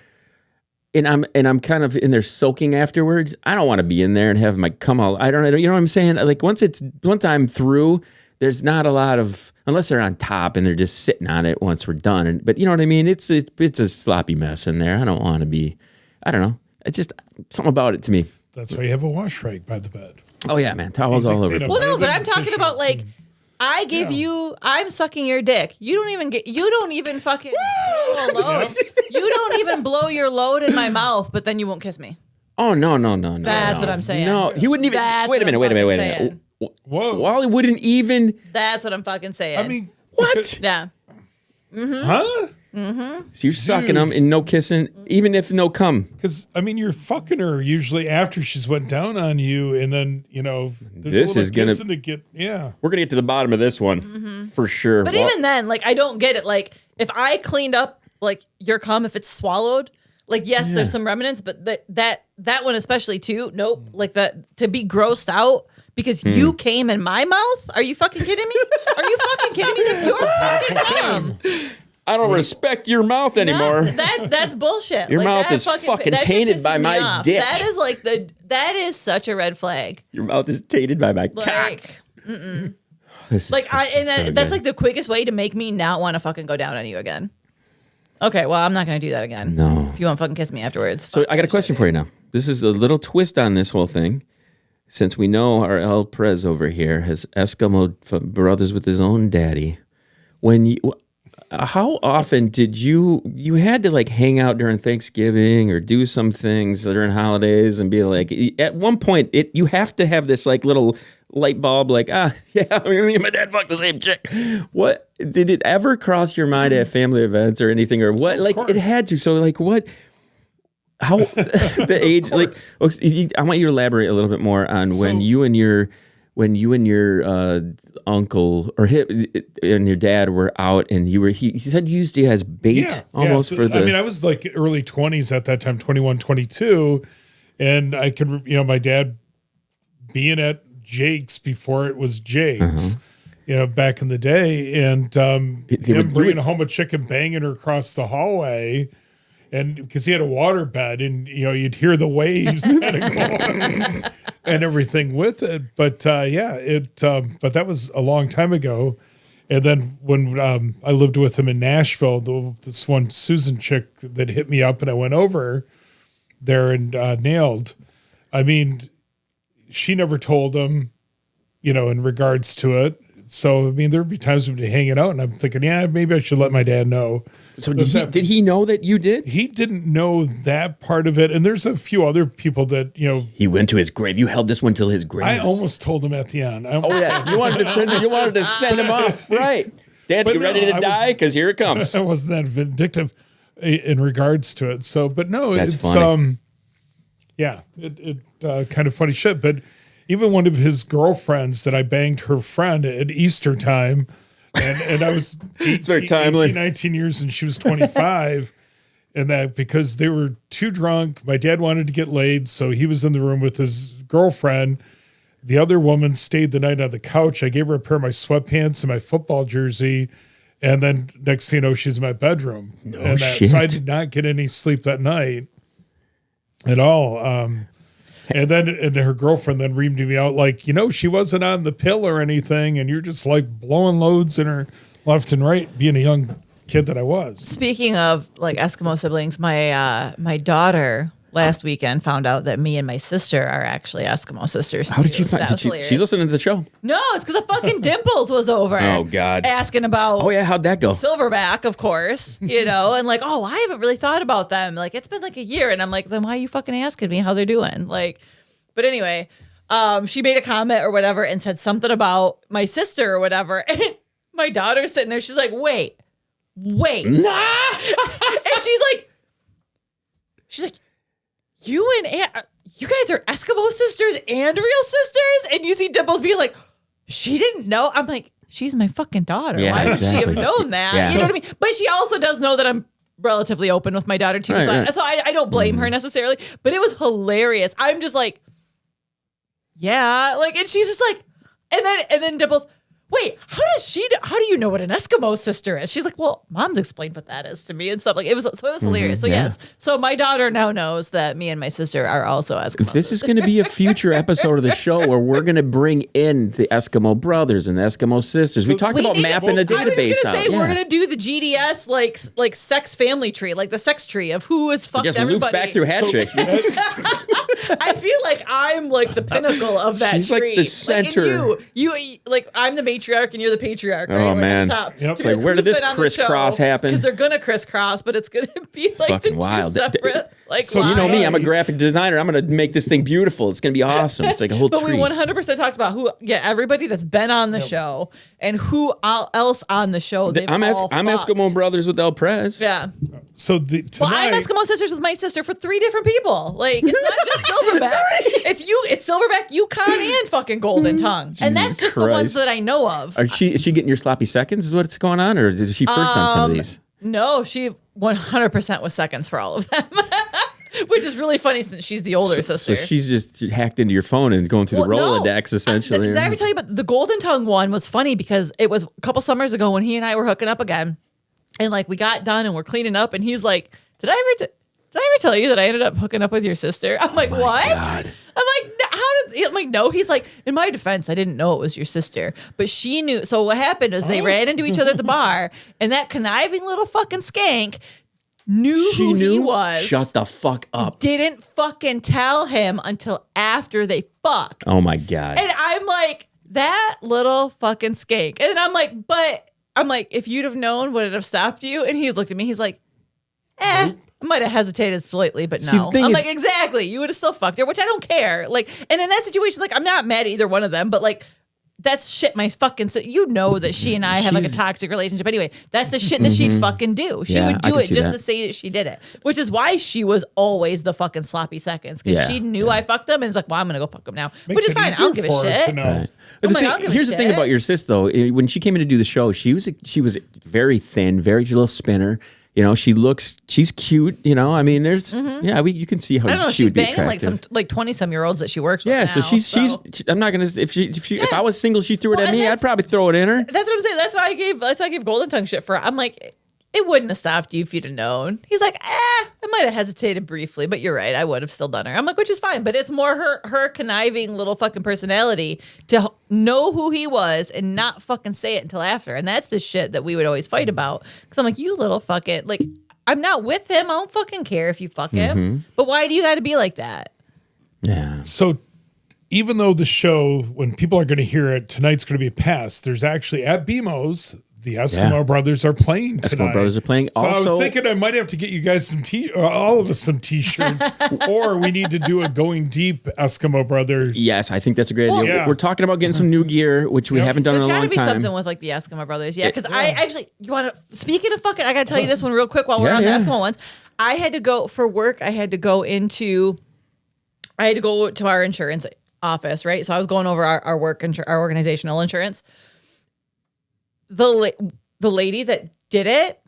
and I'm kind of in there soaking afterwards. I don't want to be in there and have my cum all. I don't know. You know what I'm saying? Like once I'm through. There's not a lot of, unless they're on top and they're just sitting on it once we're done. But you know what I mean? It's a sloppy mess in there. I don't want to be, I don't know. It's just something about it to me. That's why you have a wash rag by the bed. Oh yeah, man. Towels all over. Well, no, but I'm talking about like, I give you, I'm sucking your dick. You don't even fucking blow a load. You don't even blow your load in my mouth, but then you won't kiss me. Oh, no. That's what I'm saying. No, he wouldn't even, wait a minute. Whoa. Wally wouldn't even. That's what I'm fucking saying. I mean, what? Yeah. Mm-hmm. Huh? Mm-hmm. So you're sucking them and no kissing, even if no cum. Because I mean, you're fucking her usually after she's went down on you, and then this is gonna get. We're gonna get to the bottom of this one for sure. But even then, like, I don't get it. Like, if I cleaned up like your cum, if it's swallowed. Like, yes, there's some remnants, but that one especially too. Nope. Like that to be grossed out because you came in my mouth. Are you fucking kidding me? Are you fucking kidding me? That's your fucking cum. I don't respect your mouth anymore. That's bullshit. Your mouth is fucking tainted by my dick. That is like that is such a red flag. Your mouth is tainted by my cock. That's like the quickest way to make me not want to fucking go down on you again. Okay, well, I'm not going to do that again. No. If you want to fucking kiss me afterwards. So I got a question for you now. This is a little twist on this whole thing. Since we know our El Prez over here has Eskimo brothers with his own daddy. When you... How often did you had to like hang out during Thanksgiving or do some things during holidays and be like, at one point you have to have this like little light bulb, like, yeah, me and my dad fucked the same chick. What did it ever cross your mind at family events or anything, or what? Like it had to. So like what? How the age? Like I want you to elaborate a little bit more on when you and your uncle or and your dad were out and he said you used to as bait almost for the. I mean, I was like early 20s at that time, 21, 22, and I could, my dad being at Jake's before it was Jake's, back in the day, and him bringing home a chick and banging her across the hallway. And because he had a water bed and, you'd hear the waves kind of going and everything with it. But but that was a long time ago. And then when I lived with him in Nashville, this one Susan chick that hit me up and I went over there and nailed. I mean, she never told him, in regards to it. So, I mean, there'd be times we'd be hanging out and I'm thinking, maybe I should let my dad know. So did he know that you did? He didn't know that part of it. And there's a few other people that, He went to his grave. You held this one till his grave. I almost told him at the end. You wanted to send him off. Right. Dad, you ready to die? Because here it comes. I wasn't that vindictive in regards to it. So, but no, That's it's, funny. kind of funny shit. But even one of his girlfriends that I banged her friend at Easter time, and I was 18, 19 years and she was 25, and that because they were too drunk, my dad wanted to get laid, so he was in the room with his girlfriend. The other woman stayed the night on the couch. I gave her a pair of my sweatpants and my football jersey, and then next thing you know, she's in my bedroom. So I did not get any sleep that night at all. And her girlfriend then reamed me out like, she wasn't on the pill or anything, and you're just like blowing loads in her left and right, being a young kid that I was. Speaking of like Eskimo siblings, my daughter last weekend found out that me and my sister are actually Eskimo sisters. How did you find? She's listening to the show. No, it's because the fucking Dimples was over. Oh God, asking about. Oh yeah, how'd that go? Silverback, of course. And like, I haven't really thought about them. Like, it's been like a year, and I'm like, then why are you fucking asking me how they're doing? Like, but anyway, she made a comment or whatever and said something about my sister or whatever, and my daughter's sitting there. She's like, wait, nah. And she's like. You guys are Eskimo sisters and real sisters? And you see Dimples being like, she didn't know. I'm like, she's my fucking daughter. Yeah, why would she have known that? Yeah. You know what I mean? But she also does know that I'm relatively open with my daughter too. Right, so I don't blame her necessarily. But it was hilarious. I'm just like, yeah. Like, and she's just like, and then Dimples, wait, how do you know what an Eskimo sister is? She's like, well, Mom's explained what that is to me and stuff. Like, it was hilarious. So yes. So my daughter now knows that me and my sister are also Eskimo. This is going to be a future episode of the show where we're going to bring in the Eskimo brothers and the Eskimo sisters. We talked about mapping a database I was just out. Say we're going to do the GDS like sex family tree, like the sex tree of who has fucked everybody. Loops back through hat trick. I feel like I'm like the pinnacle of that She's tree. Like the center. Like, you like I'm the matriarch and you're the patriarch, right? Oh, man. At the top. Yep. It's like, where did this crisscross happen? Because they're going to crisscross, but it's going to be like fucking the wild. Two separate. Like, so you know me, I'm a graphic designer. I'm going to make this thing beautiful. It's going to be awesome. It's like a whole but tree. We 100% talked about everybody that's been on the show and who else on the show. I'm Eskimo brothers with El Prez. Yeah. So I'm Eskimo sisters with my sister for 3 different people. Like, it's not just Silverback. It's Silverback, Yukon, and fucking Golden Tongue. Jesus and that's just Christ. the ones that I know of. Is she getting your sloppy seconds is what's going on? Or is she first on some of these? No, she 100% was seconds for all of them. Which is really funny since she's the older sister. So she's just hacked into your phone and going through the Rolodex, essentially. Did I ever tell you about the Golden Tongue one was funny because it was a couple summers ago when he and I were hooking up again. And like we got done and we're cleaning up and he's like, did I ever tell you that I ended up hooking up with your sister? I'm like, what? God. I'm like, I'm like, no. He's like, in my defense, I didn't know it was your sister, but she knew. So what happened is they ran into each other at the bar, and that conniving little fucking skank knew who he was. Shut the fuck up. Didn't fucking tell him until after they fucked. Oh my God. And I'm like, that little fucking skank. And I'm like, but I'm like, if you'd have known, would it have stopped you? And he looked at me. He's like, I might have hesitated slightly, but See, no. the thing I'm is- like, exactly. You would have still fucked her, which I don't care. Like, and in that situation, like, I'm not mad at either one of them, but like, that's shit my fucking, you know that she and I have like a toxic relationship anyway. That's the shit that she'd fucking do. She Yeah, would I do can it see just that. to say that she did it, which is why she was always the fucking sloppy seconds because Yeah, she knew I fucked him and it's like, well, I'm going to go fuck him now, Makes which is it fine. I easier don't give a for her shit. to know. Right. But I'm like, I don't give a here's the thing shit. about your sis, though. When she came in to do the show, she was very thin, very little spinner. You know, she's cute. You know, I mean, you can see how I don't know. she She's would be banging like attractive. some 20-some-year-olds that she works with. Yeah, now, so she's. I'm not gonna. If I was single, she threw it Well, at and me. I'd that's- probably throw it in her. That's what I'm saying. That's why I gave Golden Tongue shit for. I'm like, it wouldn't have stopped you if you'd have known. He's like, I might have hesitated briefly, but you're right. I would have still done her. I'm like, which is fine, but it's more her conniving little fucking personality to know who he was and not fucking say it until after. And that's the shit that we would always fight about. Because I'm like, you little fuck it. Like, I'm not with him. I don't fucking care if you fuck him. But why do you got to be like that? Yeah. So even though the show, when people are going to hear it, tonight's going to be past, there's actually at BMO's, the Eskimo Brothers are playing tonight. Eskimo Brothers are playing. So I Also, was thinking I might have to get you guys some all of us some t-shirts, or we need to do a Going Deep Eskimo Brothers. yes, I think that's a great idea. yeah. We're talking about getting some new gear, which we haven't done There's in a got to long be time. something with like the Eskimo Brothers. Yeah, because I actually, you want to, speaking of fucking, I got to tell you this one real quick while we're Yeah, on yeah. the Eskimo ones. I had to go for work. I had to go to our insurance office, right? So I was going over our work, our organizational insurance. The lady that did it,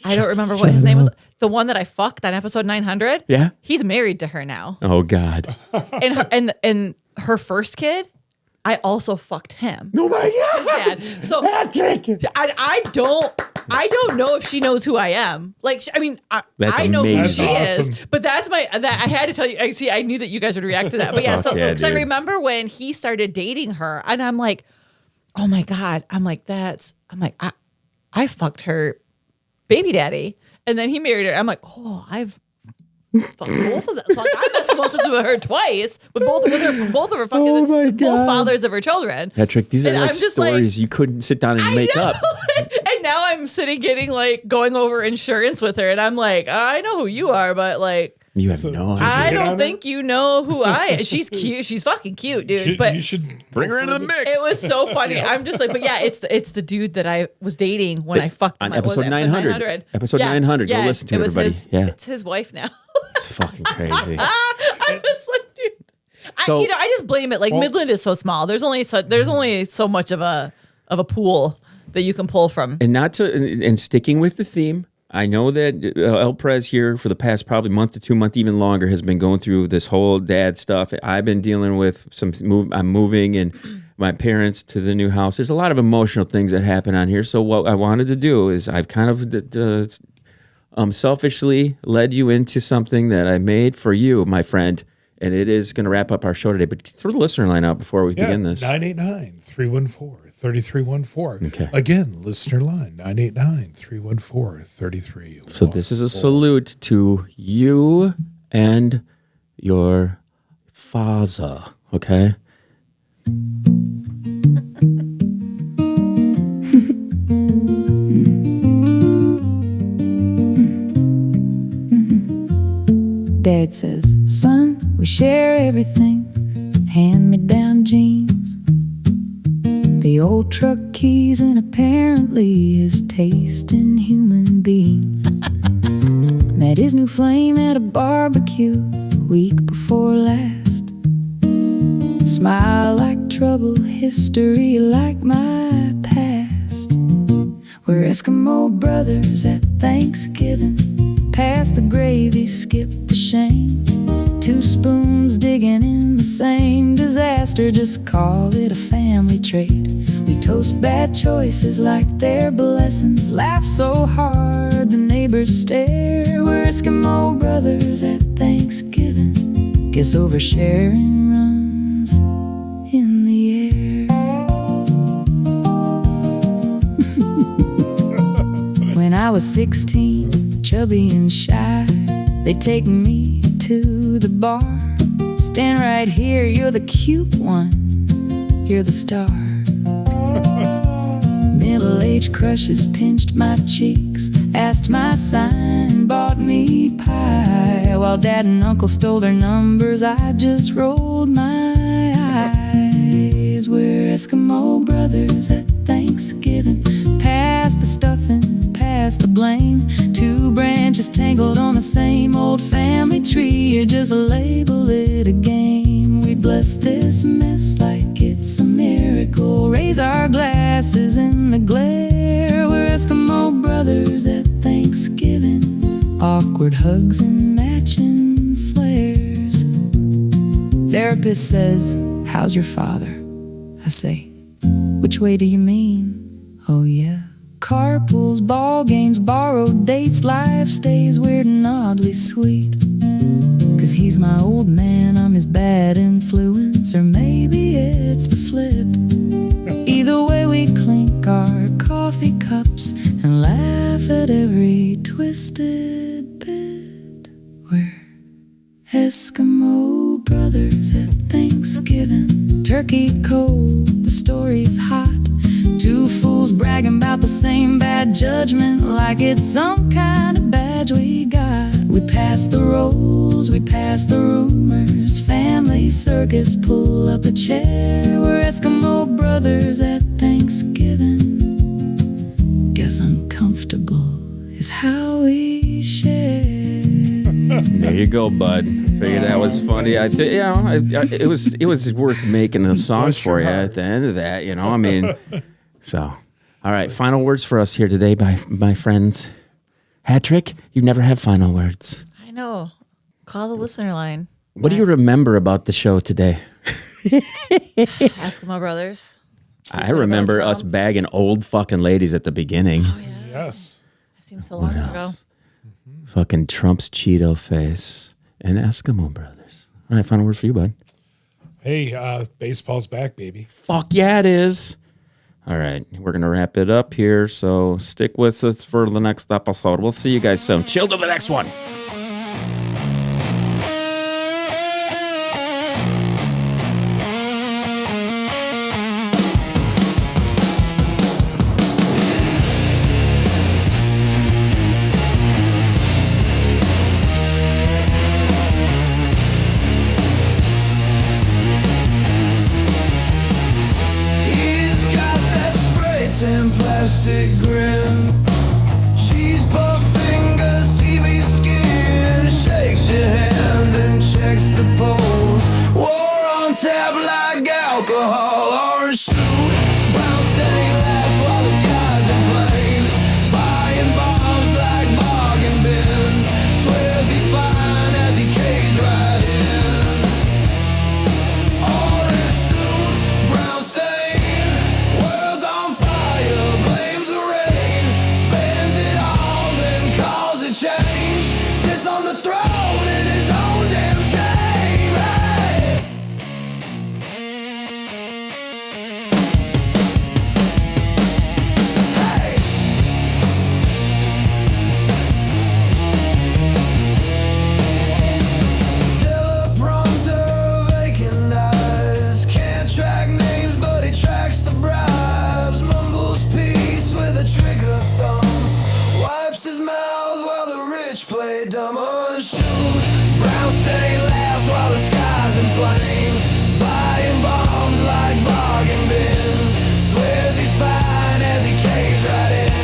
I don't remember what his name was. The one that I fucked on episode 900. Yeah. He's married to her now. Oh God. And her first kid, I also fucked him. Oh my God. His dad. So I don't know if she knows who I am. Like, That's I know who amazing. she That's awesome. is, but that I had to tell you. I knew that you guys would react to that. But yeah, so Fuck yeah, because I dude. remember when he started dating her, and I'm like, oh my God. I fucked her baby daddy, and then he married her. I'm like, oh, I've fucked both of them. So I'm Eskimo sisters with her twice, with both of her fucking Oh my both God. fathers of her children. Patrick, these are And like I'm just stories you couldn't sit down and make up. And now I'm sitting going over insurance with her, and I'm like, I know who you are, but like, You have no idea. I hit on don't her? think you know who I am. She's cute. She's fucking cute, dude. You should Bring her into the mix. It was so funny. I'm just like, but yeah, it's the dude that I was dating when I fucked on my episode 900. Episode 900. Go listen to it, everybody. Yeah. It's his wife now. It's fucking crazy. I was like, dude. So- I just blame it. Like Midland is so small. There's only so much of a pool that you can pull from. And sticking with the theme, I know that El Prez here for the past probably month to 2 months, even longer, has been going through this whole dad stuff. I've been dealing with I'm moving and my parents to the new house. There's a lot of emotional things that happen on here. So what I wanted to do is I've kind of selfishly led you into something that I made for you, my friend. And it is going to wrap up our show today. But throw the listener line out before we begin this. 989-314-3314. Okay. Again, listener line, 989-314-3314. So this is a salute to you and your father, okay? Dad says, son, we share everything. Hand-me-down jeans, the old truck keys, and apparently his taste in human beings. Met his new flame at a barbecue week before last. Smile like trouble, history like my past. We're Eskimo brothers at Thanksgiving. Pass the gravy, skip the shame. 2 spoons digging in the same disaster. Just call it a family trait. We toast bad choices like they're blessings. Laugh so hard the neighbors stare. We're Eskimo brothers at Thanksgiving. Guess oversharing runs in the air. When I was 16, chubby and shy, they take me to the bar. Stand right here, you're the cute one, you're the star. teenage crushes pinched my cheeks, asked my sign, bought me pie. While Dad and Uncle stole their numbers, I just rolled my eyes. We're Eskimo brothers at Thanksgiving. Pass the stuffing, pass the blame. Two branches tangled on the same old family tree. You just label it a game. We bless this mess like it's a miracle. Raise our glasses in the glare. We're Eskimo brothers at Thanksgiving. Awkward hugs and matching flares. Therapist says, "How's your father?" I say, "Which way do you mean?" "Oh yeah. Carpools, ball games, borrowed dates. Life stays weird and oddly sweet. 'Cause he's my old man, I'm his bad influence. Or maybe it's the flip. Either way we clink our coffee cups and laugh at every twisted bit. We're Eskimo brothers at Thanksgiving. Turkey cold, the story's hot. Two fools bragging about the same bad judgment like it's some kind of badge we got. We pass the rolls, we pass the rumors. Family circus, pull up a chair. We're Eskimo brothers at Thanksgiving. Guess uncomfortable is how we share. There you go, bud. Figured that was funny. It was worth making a song for you at the end of that. You know, I mean, so all right. Final words for us here today, by my friends. Hat-trick, you never have final words. I know. Call the listener line. What do you remember about the show today? Eskimo brothers. I remember us bagging old fucking ladies at the beginning. Oh, yeah. Yes. That seems so long ago. Fucking Trump's Cheeto face and Eskimo brothers. All right, final words for you, bud. Hey, baseball's back, baby. Fuck yeah, it is. All right, we're going to wrap it up here, so stick with us for the next episode. We'll see you guys soon. Chill to the next one. And plastic grin, cheese puff fingers, TV skin, shakes your hand and checks the pulse. War on tap like alcohol, orange suit, brown stained laughs while the sky's in flames, buying bombs like bargain bins, swears he's fine as he caged right in. Orange suit, brown stain, world's on fire, blames the rain, spends it all, then calls it change, sits on the throne in his own damn shame. Hey! Hey! Teleprompter, vacant eyes, can't track names but he tracks the bribes, mumbles peace with a trigger thumb, wipes his mouth while the rich play dumb. Unshoot, brown stain laughs while the sky's in flames, buying bombs like bargain bins, swears he's fine as he caves right in.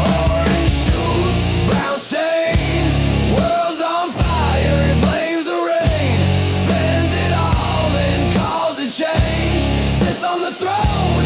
Orange shoot, brown stain, world's on fire, he blames the rain, spends it all, then calls it change, sits on the throne